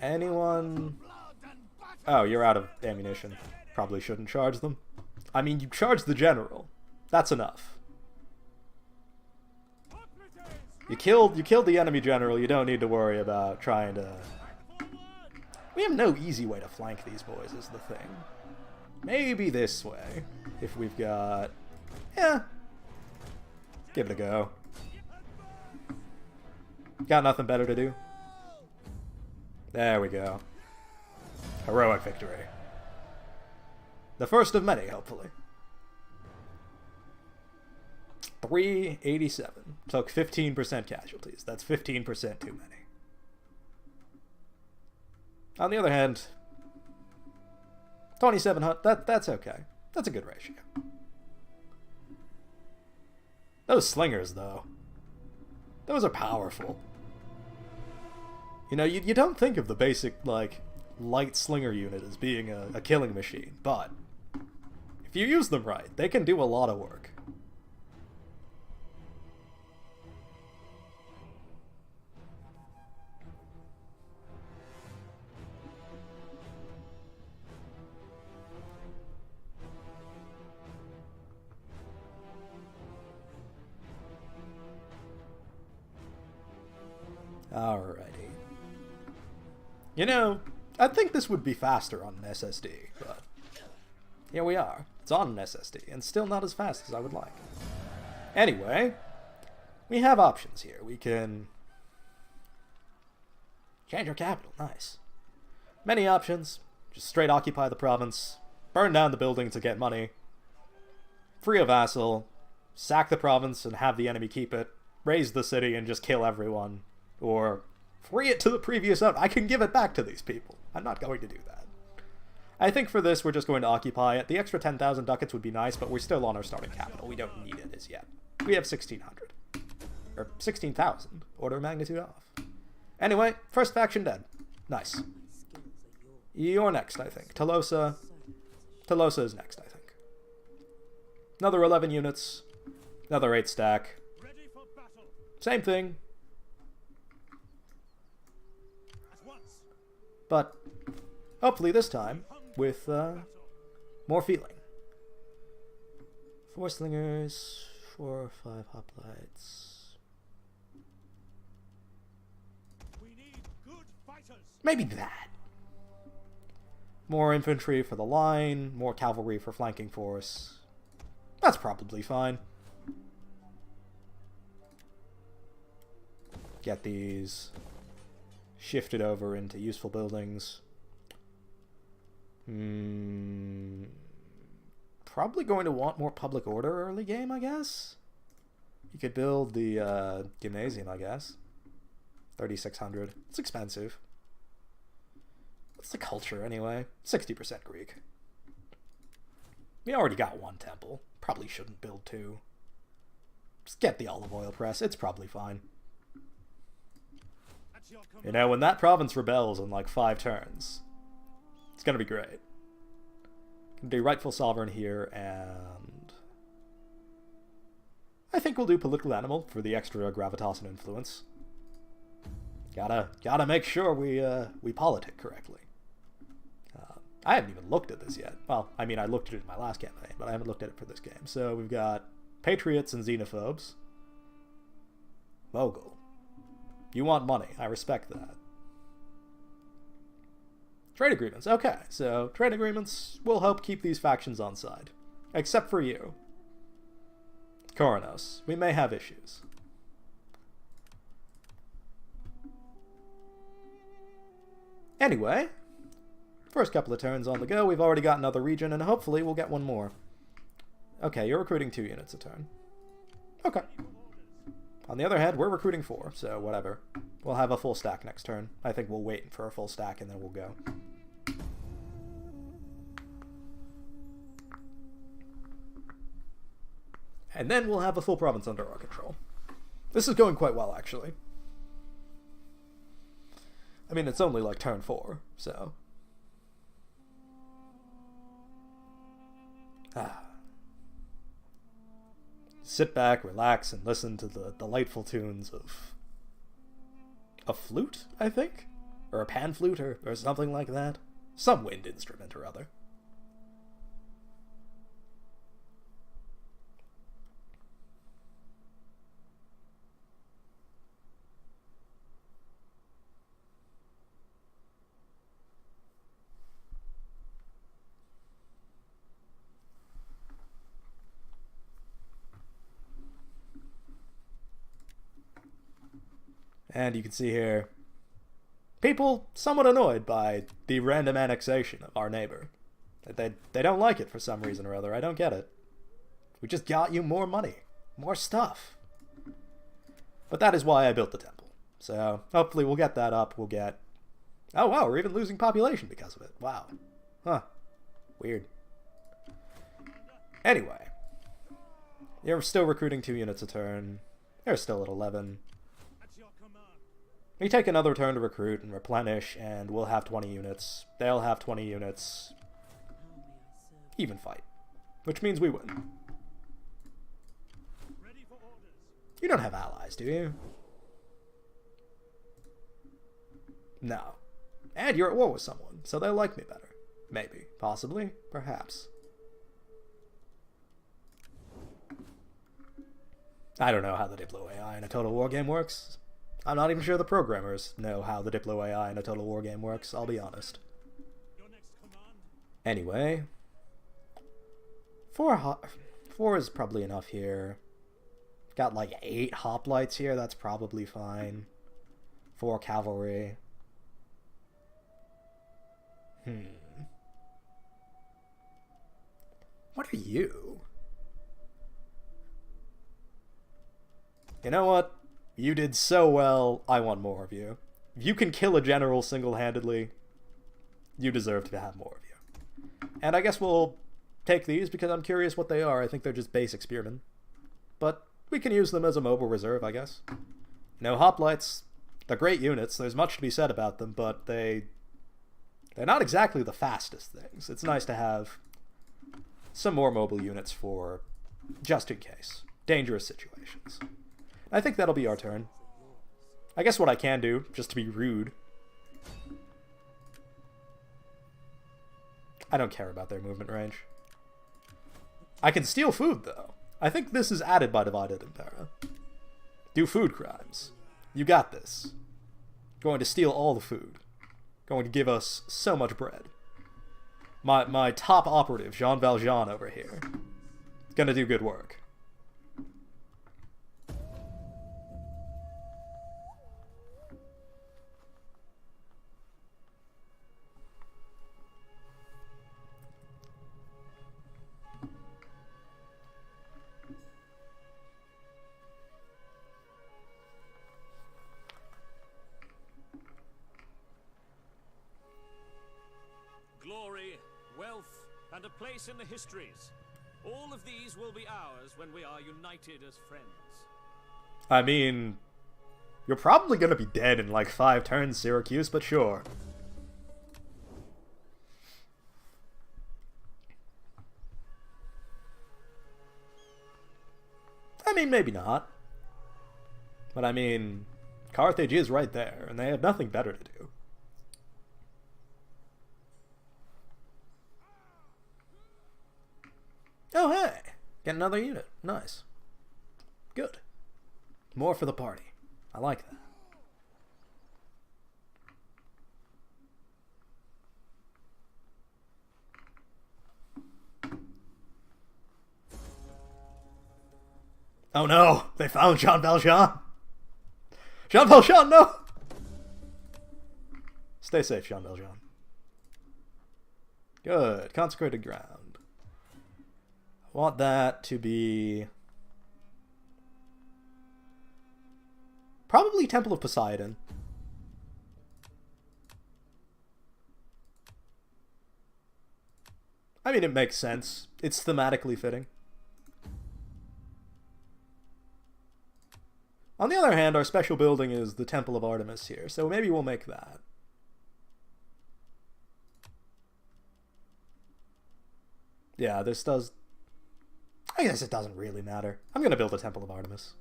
Anyone? Oh, you're out of ammunition. Probably shouldn't charge them. I mean, you charge the general. That's enough. You killed the enemy general. You don't need to worry about trying to... We have no easy way to flank these boys, is the thing. Maybe this way. If we've got... Yeah. Give it a go. Got nothing better to do. There we go. Heroic victory. The first of many, hopefully. 387. Took 15% casualties. That's 15% too many. On the other hand, 2,700, that's okay. That's a good ratio. Those slingers, though. Those are powerful. You know, you don't think of the basic, like, light slinger unit as being a killing machine, but if you use them right, they can do a lot of work. Alrighty. You know, I think this would be faster on an SSD, but here we are. It's on an SSD, and still not as fast as I would like. Anyway, we have options here. We can change our capital. Nice. Many options. Just straight occupy the province, burn down the building to get money, free a vassal, sack the province and have the enemy keep it, raise the city and just kill everyone. Or free it to the previous owner. I can give it back to these people. I'm not going to do that. I think for this, we're just going to occupy it. The extra 10,000 ducats would be nice, but we're still on our starting capital. We don't need it as yet. We have 1,600. Or 16,000. Order of magnitude off. Anyway, first faction dead. Nice. You're next, I think. Tolosa. Tolosa is next, I think. Another 11 units. Another 8 stack. Same thing. But hopefully this time with more feeling. 4 slingers, 4 or 5 hoplites. We need good fighters. Maybe that. More infantry for the line, more cavalry for flanking force. That's probably fine. Get these shifted over into useful buildings. Probably going to want more public order early game, I guess. You could build the gymnasium, I guess. 3,600. It's expensive. What's the culture, anyway? 60% Greek. We already got 1 temple. Probably shouldn't build 2. Just get the olive oil press. It's probably fine. You know, when that province rebels in like 5 turns, it's gonna be great. Can do rightful sovereign here, and I think we'll do political animal for the extra gravitas and influence. Gotta make sure we politic correctly. I haven't even looked at this yet. Well, I mean, I looked at it in my last campaign, but I haven't looked at it for this game. So we've got patriots and xenophobes. Mogul. You want money. I respect that. Trade agreements. Okay, so trade agreements will help keep these factions on side. Except for you. Koronos. We may have issues. Anyway, first couple of turns on the go. We've already got another region, and hopefully we'll get one more. Okay, you're recruiting 2 units a turn. Okay. On the other hand, we're recruiting 4, so whatever. We'll have a full stack next turn. I think we'll wait for a full stack and then we'll go. And then we'll have a full province under our control. This is going quite well, actually. I mean, it's only like turn 4, so... Sit back, relax, and listen to the delightful tunes of a flute, I think? Or a pan flute, or something like that. Some wind instrument or other. And you can see here, people somewhat annoyed by the random annexation of our neighbor. They don't like it for some reason or other. I don't get it. We just got you more money. More stuff. But that is why I built the temple. So hopefully we'll get that up. We'll get... Oh wow, we're even losing population because of it. Wow. Huh. Weird. Anyway. You're still recruiting 2 units a turn. They're still at 11. We take another turn to recruit and replenish, and we'll have 20 units. They'll have 20 units. Even fight. Which means we win. You don't have allies, do you? No. And you're at war with someone, so they'll like me better. Maybe. Possibly. Perhaps. I don't know how the Diplo AI in a Total War game works. I'm not even sure the programmers know how the Diplo AI in a Total War game works, I'll be honest. Anyway. 4 is probably enough here. Got like 8 hoplites here, that's probably fine. 4 cavalry. What are you? You know what? You did so well, I want more of you. If you can kill a general single-handedly, you deserve to have more of you. And I guess we'll take these because I'm curious what they are. I think they're just basic spearmen. But we can use them as a mobile reserve, I guess. You know, hoplites, they're great units. There's much to be said about them, but they're not exactly the fastest things. It's nice to have some more mobile units for just in case. Dangerous situations. I think that'll be our turn. I guess what I can do, just to be rude... I don't care about their movement range. I can steal food, though. I think this is added by Divided Impera. Do food crimes. You got this. Going to steal all the food. Going to give us so much bread. My top operative, Jean Valjean over here, is gonna do good work. Glory, wealth, and a place in the histories. All of these will be ours when we are united as friends. I mean, you're probably gonna be dead in like 5 turns, Syracuse, but sure. I mean, maybe not. But I mean, Carthage is right there, and they have nothing better to do. Oh, hey! Get another unit. Nice. Good. More for the party. I like that. Oh no! They found Jean Valjean! Jean Valjean, no! Stay safe, Jean Valjean. Good. Consecrated ground. I want that to be... probably Temple of Poseidon. I mean, it makes sense. It's thematically fitting. On the other hand, our special building is the Temple of Artemis here, so maybe we'll make that. Yeah, this does... I guess it doesn't really matter. I'm gonna build a Temple of Artemis.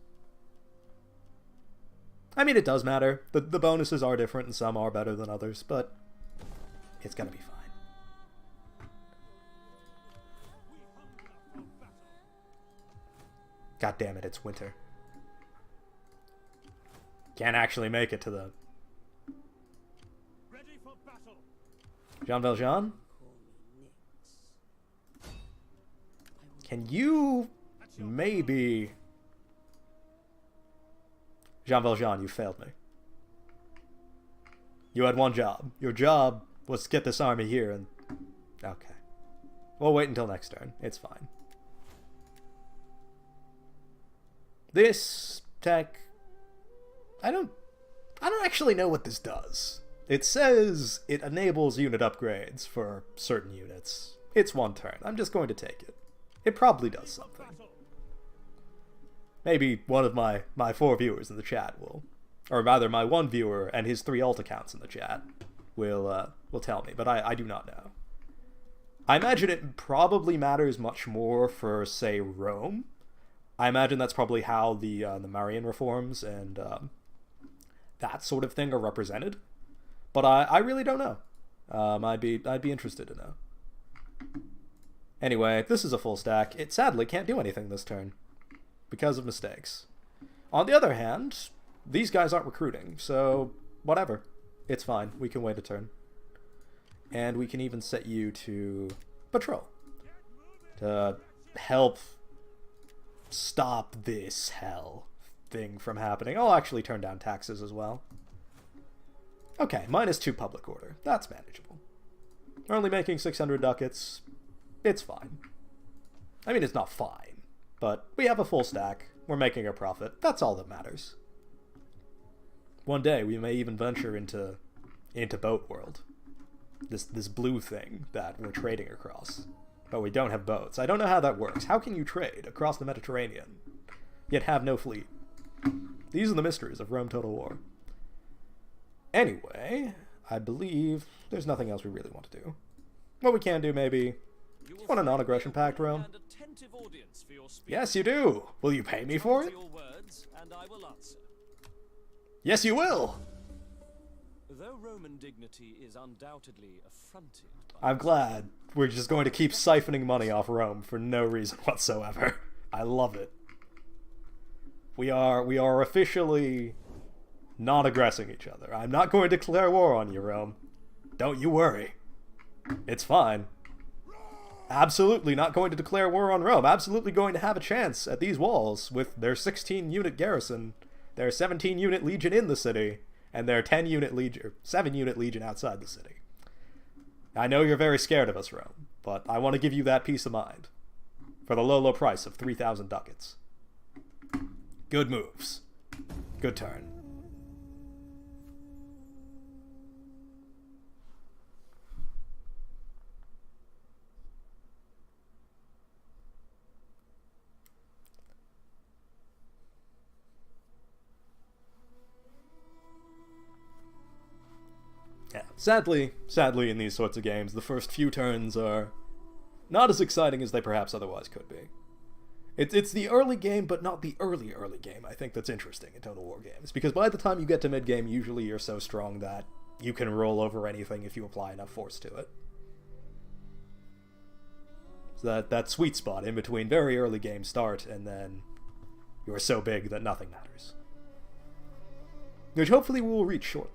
I mean, it does matter. The bonuses are different and some are better than others, but it's gonna be fine. God damn it, it's winter. Can't actually make it to the... Ready for battle. Jean Valjean? Can you maybe... Jean Valjean, you failed me. You had one job. Your job was to get this army here and... Okay. We'll wait until next turn. It's fine. This tech... I don't actually know what this does. It says it enables unit upgrades for certain units. It's one turn. I'm just going to take it. It probably does something. Maybe one of my 4 viewers in the chat will... Or rather, my 1 viewer and his 3 alt accounts in the chat will tell me, but I do not know. I imagine it probably matters much more for, say, Rome. I imagine that's probably how the Marian reforms and that sort of thing are represented. But I really don't know. I'd be interested to know. Anyway, this is a full stack. It sadly can't do anything this turn because of mistakes. On the other hand, these guys aren't recruiting, so whatever. It's fine. We can wait a turn. And we can even set you to patrol to help stop this hell thing from happening. I'll actually turn down taxes as well. Okay, -2 public order. That's manageable. We're only making 600 ducats. It's fine. I mean, it's not fine, but we have a full stack. We're making a profit. That's all that matters. One day we may even venture into boat world. This blue thing that we're trading across. But we don't have boats. I don't know how that works. How can you trade across the Mediterranean, yet have no fleet? These are the mysteries of Rome Total War. Anyway, I believe there's nothing else we really want to do. What we can do, maybe... You want a non-aggression pact, Rome? Yes, you do! Will you pay me for it? Yes, you will! Though Roman dignity is undoubtedly affronted... I'm glad. We're just going to keep siphoning money off Rome for no reason whatsoever. I love it. We are officially not aggressing each other. I'm not going to declare war on you, Rome. Don't you worry. It's fine. Absolutely not going to declare war on Rome. Absolutely going to have a chance at these walls with their 16-unit garrison, their 17-unit legion in the city, and their 10-unit legion, or 7-unit legion outside the city. I know you're very scared of us, Rome, but I want to give you that peace of mind for the low, low price of 3,000 ducats. Good moves. Good turn. Yeah, sadly in these sorts of games, the first few turns are not as exciting as they perhaps otherwise could be. It's the early game, but not the early game, I think, that's interesting in Total War games. Because by the time you get to mid-game, usually you're so strong that you can roll over anything if you apply enough force to it. So that sweet spot in between very early game start and then you're so big that nothing matters. Which hopefully we will reach shortly.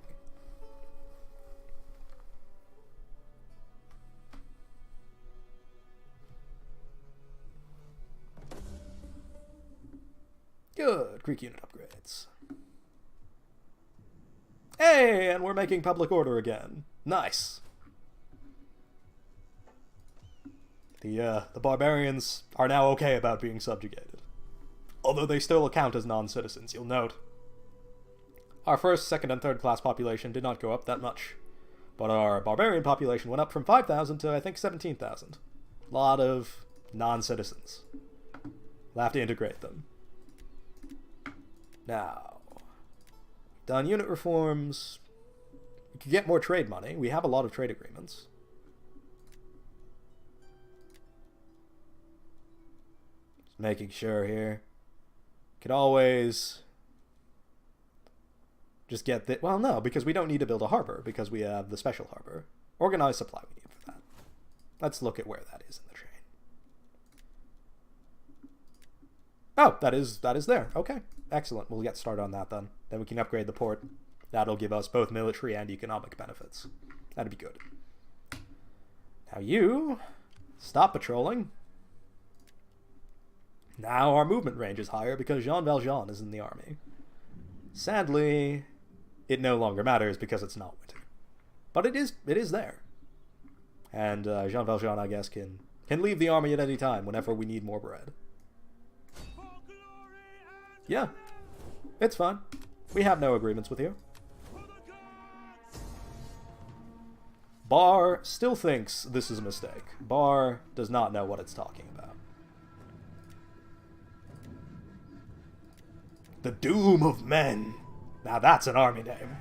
Good. Greek unit upgrades. Hey, and we're making public order again. Nice. The barbarians are now okay about being subjugated. Although they still account as non-citizens, you'll note. Our first, second, and third class population did not go up that much. But our barbarian population went up from 5,000 to, I think, 17,000. A lot of non-citizens. We'll have to integrate them. Now, done unit reforms. We could get more trade money. We have a lot of trade agreements. Just making sure here. Could always Just get the... Well, no, because we don't need to build a harbor, because we have the special harbor. Organized supply we need for that. Let's look at where that is in the chain. Oh, that is there. Okay, excellent. We'll get started on that then. Then we can upgrade the port. That'll give us both military and economic benefits. That'd be good. Now you... stop patrolling. Now our movement range is higher because Jean Valjean is in the army. Sadly, it no longer matters because it's not winter. But it is there. And Jean Valjean, I guess, can leave the army at any time whenever we need more bread. Yeah, it's fine. We have no agreements with you. Bar still thinks this is a mistake. Bar does not know what it's talking about. The Doom of Men. Now that's an army name.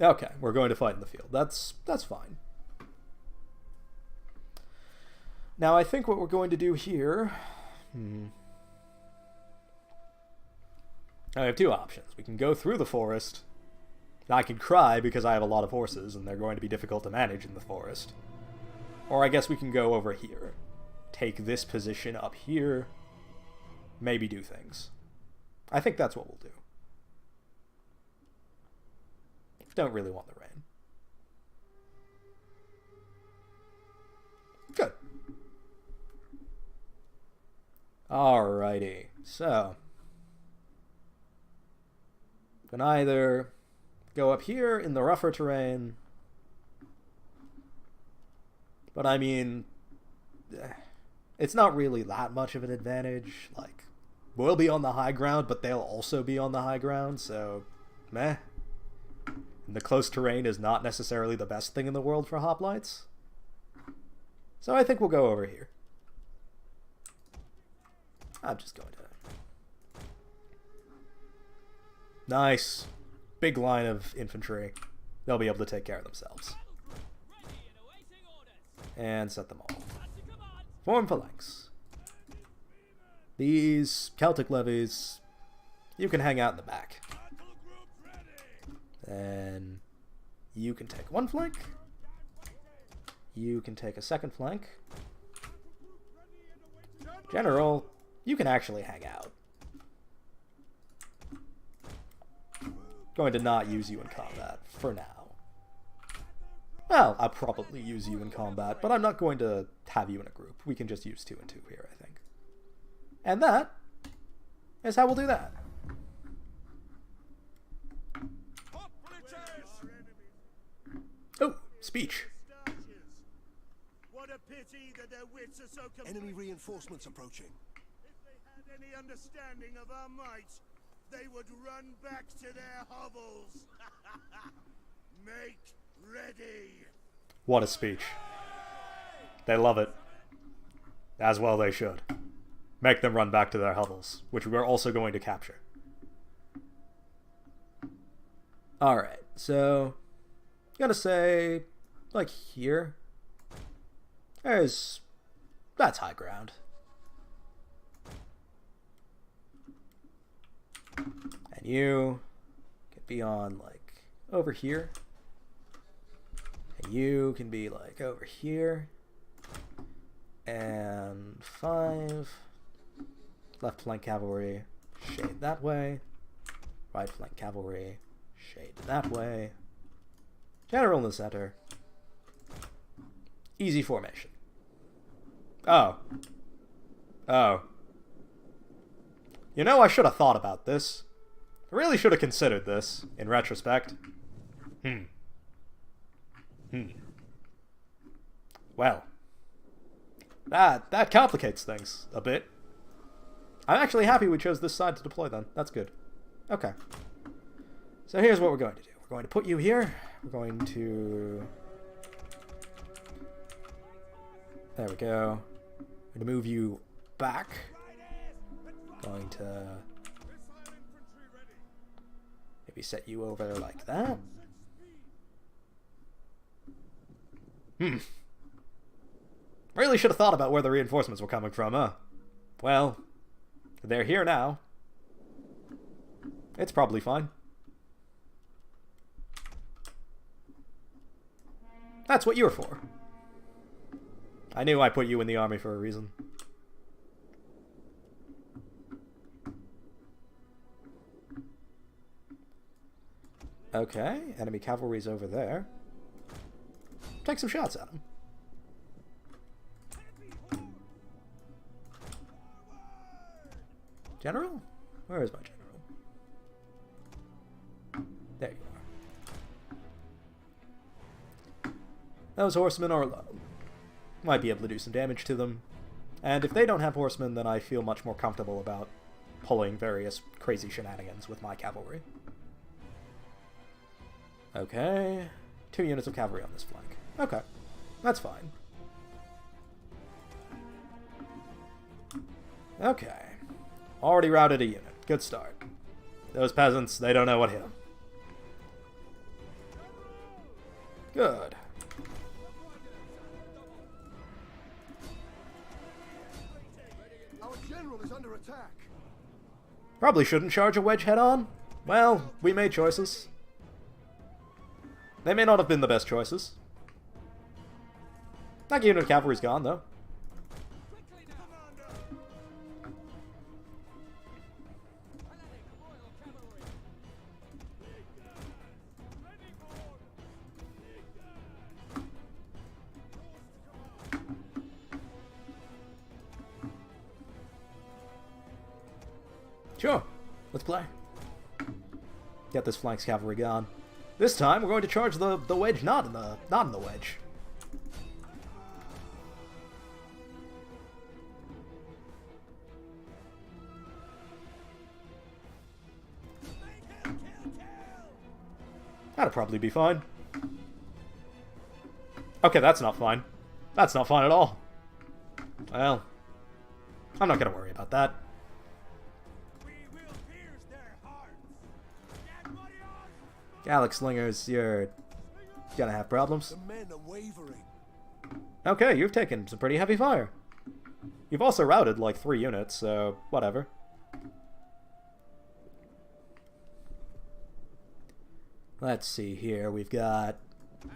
Okay, we're going to fight in the field. That's fine. Now, I think what we're going to do here... I have two options. We can go through the forest. Now, I can cry because I have a lot of horses, and they're going to be difficult to manage in the forest. Or I guess we can go over here. Take this position up here. Maybe do things. I think that's what we'll do. Don't really want the rain. Good. Alrighty, so can either go up here in the rougher terrain, but I mean, it's not really that much of an advantage. Like, we'll be on the high ground, but they'll also be on the high ground, so meh. And the close terrain is not necessarily the best thing in the world for hoplites. So I think we'll go over here. I'm just going to... Nice. Big line of infantry. They'll be able to take care of themselves. And set them all. Form phalanx. These Celtic levies, you can hang out in the back. Then you can take one flank. You can take a second flank. General, you can actually hang out. Going to not use you in combat for now. Well, I'll probably use you in combat, but I'm not going to have you in a group. We can just use 2 and 2 here, I think. And that is how we'll do that. Oh, speech. What a pity that their wits are so Enemy reinforcements approaching. If they had any understanding of our might, they would run back to their hovels. Make ready. What a speech. They love it. As well they should. Make them run back to their hovels, which we're also going to capture. Alright, so... I'm gonna say... like here. That's high ground. And you can be on, like, over here. And you can be, like, over here. And 5. Left flank cavalry, shade that way. Right flank cavalry, shade that way. General in the center. Easy formation. Oh. Oh. You know, I should have thought about this. I really should have considered this, in retrospect. Well. That complicates things a bit. I'm actually happy we chose this side to deploy then. That's good. Okay. So here's what we're going to do. We're going to put you here. We're going to... There we go. I'm going to move you back. Going to... maybe set you over like that. Really should have thought about where the reinforcements were coming from, huh? Well, they're here now. It's probably fine. That's what you're for. I knew I put you in the army for a reason. Okay, enemy cavalry's over there. Take some shots at him. General? Where is my general? There you are. Those horsemen are low. Might be able to do some damage to them. And if they don't have horsemen, then I feel much more comfortable about pulling various crazy shenanigans with my cavalry. Okay. 2 units of cavalry on this flank. Okay. That's fine. Okay. Already routed a unit. Good start. Those peasants, they don't know what hit them. Good. Our general is under attack. Probably shouldn't charge a wedge head-on. Well, we made choices. They may not have been the best choices. That unit of cavalry's gone, though. Sure, let's play. Get this flank's cavalry gone. This time we're going to charge the wedge not in the wedge. That'll probably be fine. Okay, that's not fine. That's not fine at all. Well, I'm not gonna worry about that. Gallic slingers, you're gonna have problems. The men are wavering. Okay, you've taken some pretty heavy fire. You've also routed like 3 units, so whatever. Let's see here. We've got...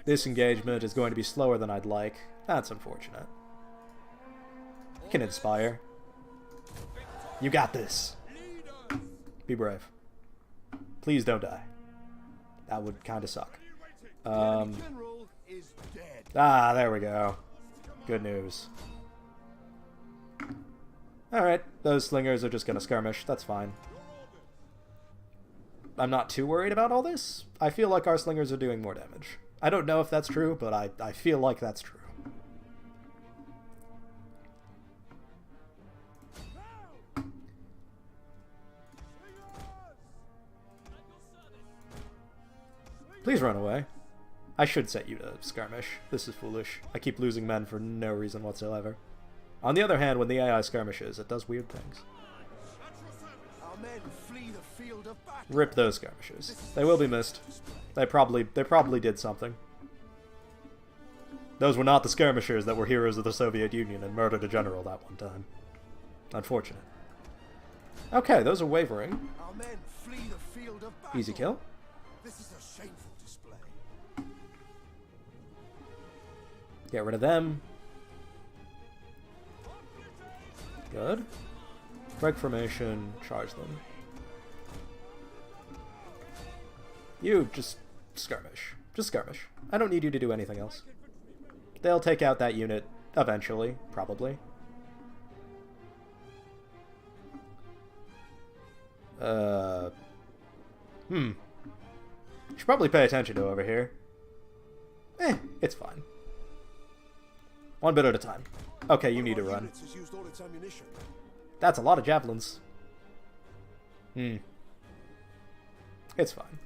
This engagement is going to be slower than I'd like. That's unfortunate. You can inspire. You got this. Be brave. Please don't die. That would kind of suck. General is dead. Ah, there we go. Good news. Alright, those slingers are just gonna skirmish. That's fine. I'm not too worried about all this. I feel like our slingers are doing more damage. I don't know if that's true, but I feel like that's true. Please run away. I should set you to skirmish. This is foolish. I keep losing men for no reason whatsoever. On the other hand, when the AI skirmishes, it does weird things. Our men flee the field of battle. Rip those skirmishes. They will be missed. They probably did something. Those were not the skirmishers that were heroes of the Soviet Union and murdered a general that one time. Unfortunate. Okay, those are wavering. Our men flee the field of battle. Easy kill. This is a shameful display. Get rid of them. Good. Break formation, charge them. You just skirmish. Just skirmish. I don't need you to do anything else. They'll take out that unit eventually, probably. Should probably pay attention to over here. It's fine. One bit at a time. Okay, you need to run. Has used all its ammunition. That's a lot of javelins. It's fine.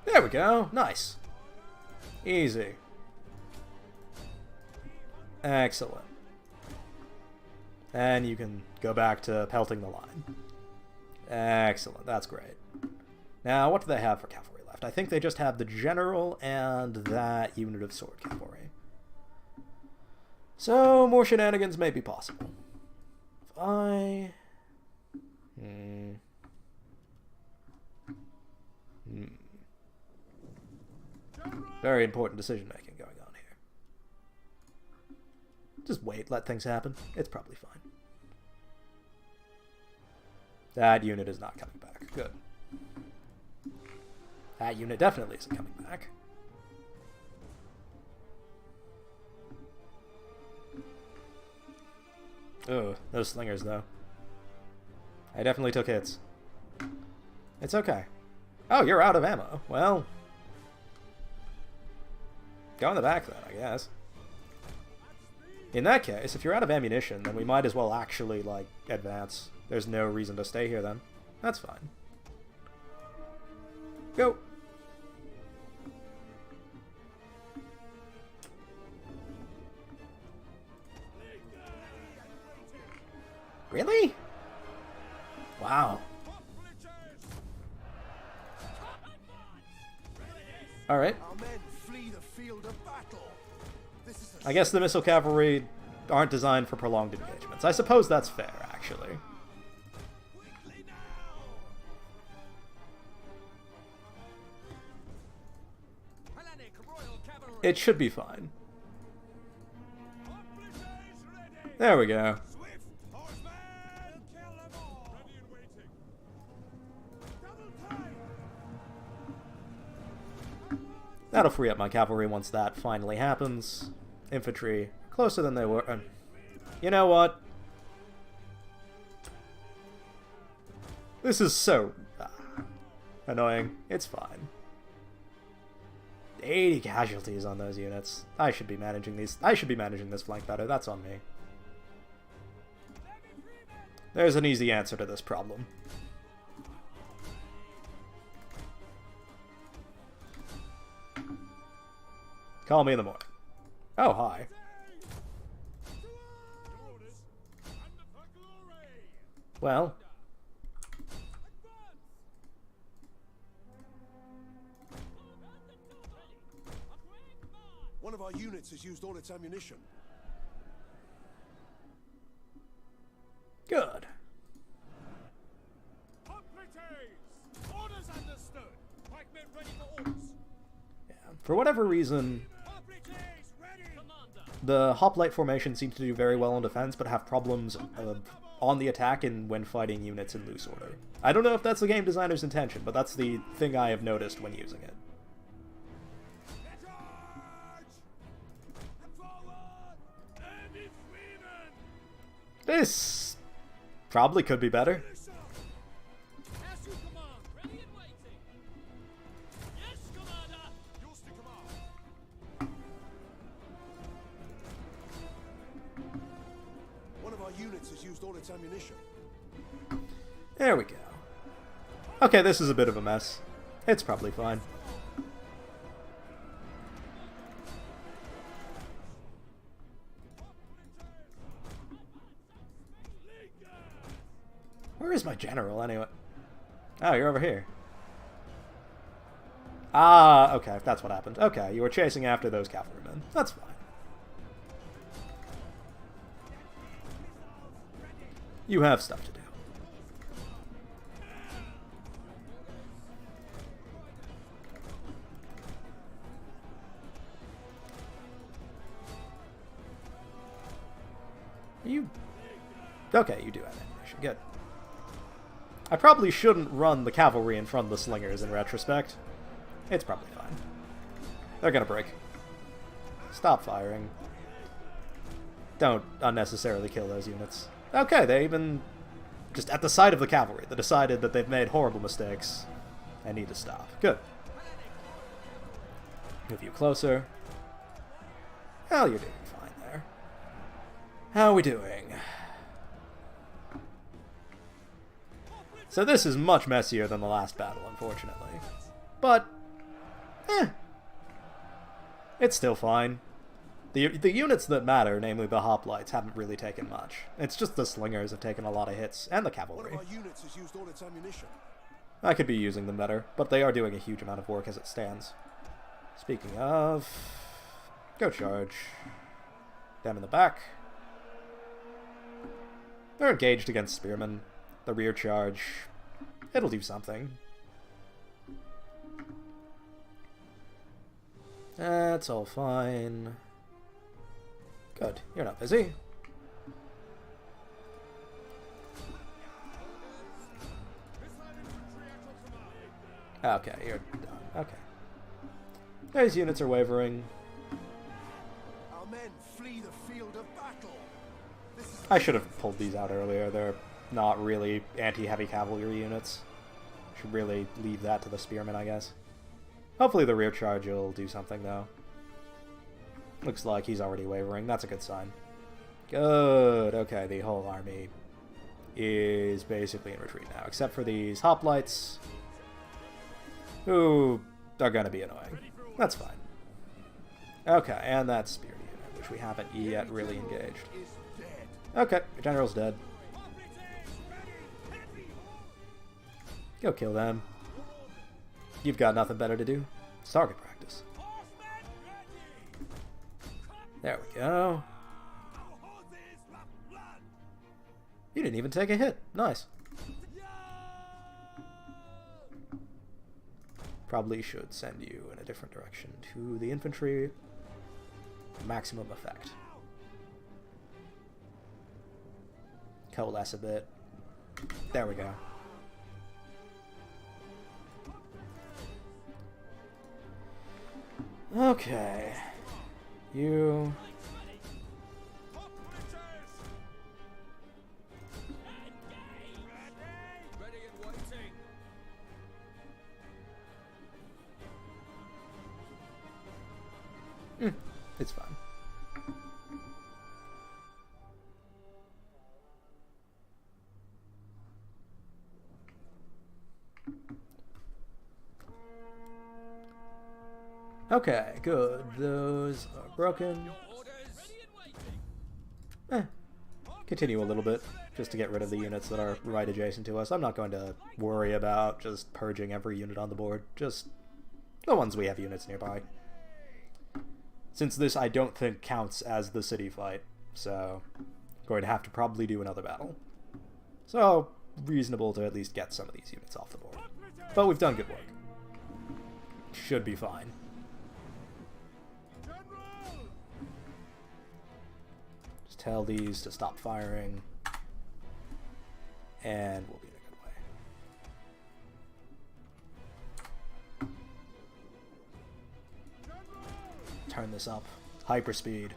There we go. Nice. Easy. Excellent. And you can go back to pelting the line. Excellent, that's great. Now, what do they have for cavalry left? I think they just have the general and that unit of sword cavalry. So, more shenanigans may be possible. If I... Very important decision-making going on here. Just wait, let things happen. It's probably fine. That unit is not coming back. Good. That unit definitely isn't coming back. Ugh, those slingers, though. I definitely took hits. It's okay. Oh, you're out of ammo. Well... go in the back, then, I guess. In that case, if you're out of ammunition, then we might as well actually, like, advance. There's no reason to stay here, then. That's fine. Go! Really? Wow. Alright. I guess the missile cavalry aren't designed for prolonged engagements. I suppose that's fair, actually. It should be fine. There we go. That'll free up my cavalry once that finally happens. Infantry, closer than they were. You know what? This is so annoying. It's fine. 80 casualties on those units. I should be managing these. I should be managing this flank better. That's on me. There's an easy answer to this problem. Call me in the morning. Oh, hi. Well. One of our units has used all its ammunition. Good. Orders understood. Pikemen ready for orders. Yeah. For whatever reason, the hoplite formation seems to do very well on defense, but have problems on the attack and when fighting units in loose order. I don't know if that's the game designer's intention, but that's the thing I have noticed when using it. This probably could be better. One of our units has used all its ammunition. There we go. Okay, this is a bit of a mess. It's probably fine. Where is my general, anyway? Oh, you're over here. Ah, okay, that's what happened. Okay, you were chasing after those cavalrymen. That's fine. You have stuff to do. You... Okay, you do have ammunition. Good. I probably shouldn't run the cavalry in front of the slingers in retrospect. It's probably fine. They're gonna break. Stop firing. Don't unnecessarily kill those units. Okay, they even... just at the sight of the cavalry, they decided that they've made horrible mistakes and need to stop. Good. Move you closer. Well, you're doing fine there. How are we doing? So this is much messier than the last battle, unfortunately. But, it's still fine. The units that matter, namely the hoplites, haven't really taken much. It's just the slingers have taken a lot of hits, and the cavalry. One of our units has used all its ammunition. I could be using them better, but they are doing a huge amount of work as it stands. Speaking of... Go charge. Them in the back. They're engaged against spearmen. The rear charge... It'll do something. That's all fine. Good. You're not busy. Okay, you're done. Okay. Those units are wavering. Our men flee the field of battle. I should have pulled these out earlier. They're not really anti-heavy cavalry units. Should really leave that to the spearmen, I guess. Hopefully the rear charge will do something, though. Looks like he's already wavering. That's a good sign. Good. Okay, the whole army is basically in retreat now, except for these hoplites, who are going to be annoying. That's fine. Okay, and that spear unit, which we haven't yet really engaged. Okay, your general's dead. Go kill them. You've got nothing better to do. It's target practice. There we go. You didn't even take a hit. Nice. Probably should send you in a different direction to the infantry. Maximum effect. Coalesce a bit. There we go. Okay. You... It's fine. Okay, good. Those are broken. Continue a little bit, just to get rid of the units that are right adjacent to us. I'm not going to worry about just purging every unit on the board, just the ones we have units nearby. Since this, I don't think, counts as the city fight, so I'm going to have to probably do another battle. So, reasonable to at least get some of these units off the board. But we've done good work. Should be fine. Just tell these to stop firing, and we'll be in a good way. Turn this up. Hyperspeed.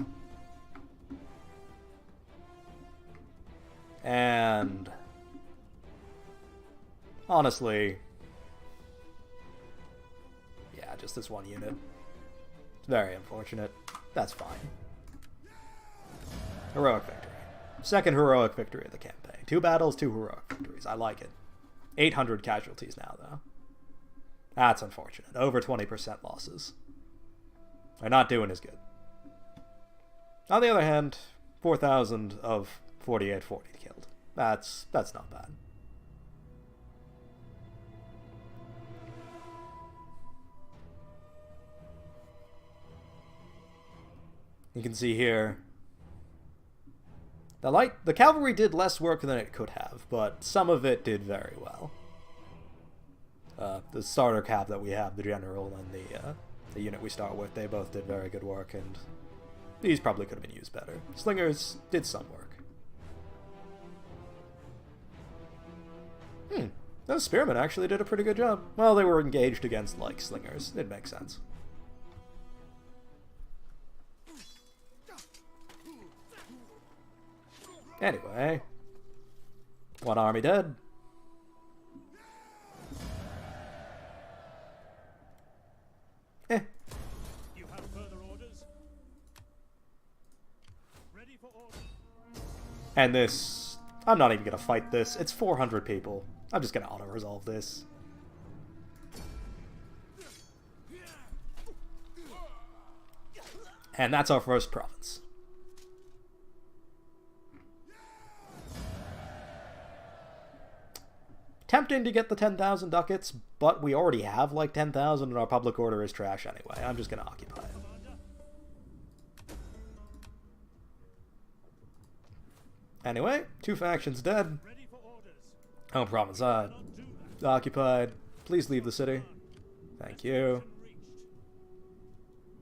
And honestly, yeah, just this one unit. It's very unfortunate. That's fine. Heroic victory. Second heroic victory of the campaign. 2 battles, 2 heroic victories. I like it. 800 casualties now, though. That's unfortunate. Over 20% losses. They're not doing as good. On the other hand, 4,000 of 4840 killed. That's not bad. You can see here, the cavalry did less work than it could have, but some of it did very well. The starter cap that we have, the general and the unit we start with, they both did very good work, and these probably could have been used better. Slingers did some work. Those spearmen actually did a pretty good job. Well, they were engaged against, like, slingers. It makes sense. Anyway. One army dead. You have further orders? Ready for orders. And this... I'm not even gonna fight this. It's 400 people. I'm just gonna auto-resolve this. And that's our first province. Tempting to get the 10,000 ducats, but we already have like 10,000 and our public order is trash anyway. I'm just going to occupy it. Anyway, 2 factions dead. Home province occupied. Please leave the city. Thank you.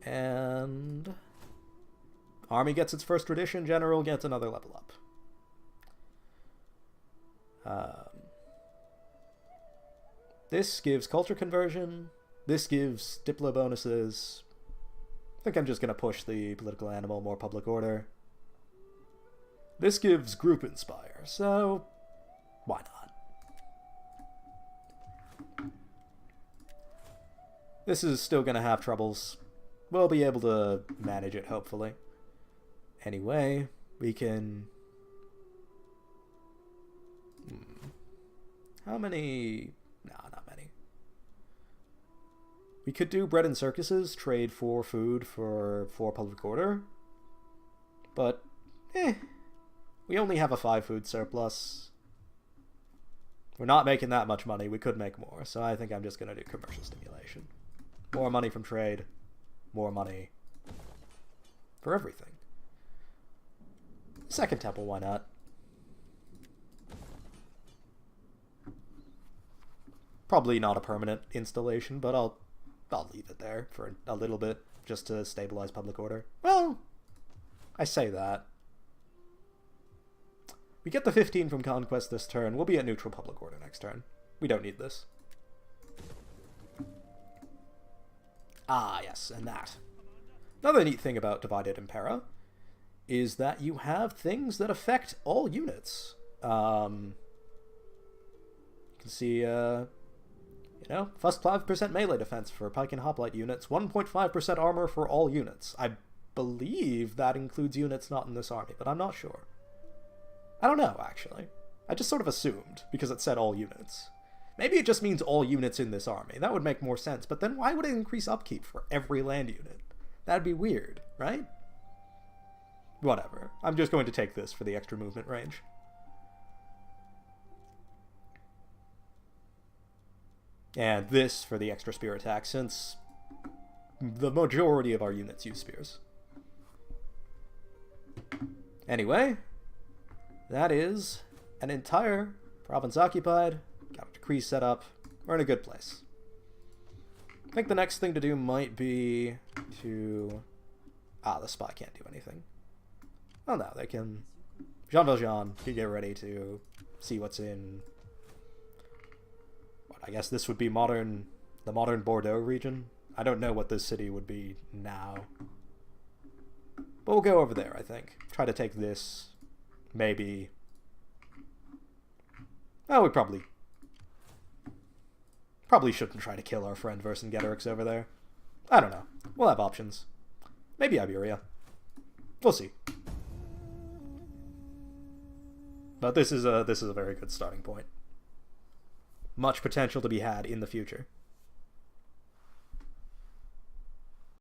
And army gets its first tradition. General gets another level up. This gives culture conversion. This gives diplo bonuses. I think I'm just going to push the political animal, more public order. This gives group inspire, so why not? This is still going to have troubles. We'll be able to manage it, hopefully. Anyway, we can... How many... No, not many. We could do bread and circuses, trade 4 food for 4 public order. But, we only have a 5 food surplus. We're not making that much money. We could make more, so I think I'm just going to do commercial stimulation. More money from trade. More money for everything. Second temple, why not? Probably not a permanent installation, but I'll leave it there for a little bit just to stabilize public order. Well, I say that. We get the 15 from conquest this turn. We'll be at neutral public order next turn. We don't need this. Ah, yes, and that. Another neat thing about Divided Impera is that you have things that affect all units. You can see, plus 5% melee defense for pike and hoplite units, 1.5% armor for all units. I believe that includes units not in this army, but I'm not sure. I don't know, actually. I just sort of assumed, because it said all units. Maybe it just means all units in this army. That would make more sense, but then why would it increase upkeep for every land unit? That'd be weird, right? Whatever. I'm just going to take this for the extra movement range. And this for the extra spear attack, since the majority of our units use spears. Anyway, that is an entire province occupied. Got a decree set up. We're in a good place. I think the next thing to do might be to... the spy can't do anything. Oh no, they can... Jean Valjean can get ready to see what's in... I guess this would be the modern Bordeaux region. I don't know what this city would be now. But we'll go over there, I think. Try to take this. Maybe. Oh, we probably shouldn't try to kill our friend Vercingetorix over there. I don't know. We'll have options. Maybe Iberia. We'll see. But this is a very good starting point. Much potential to be had in the future.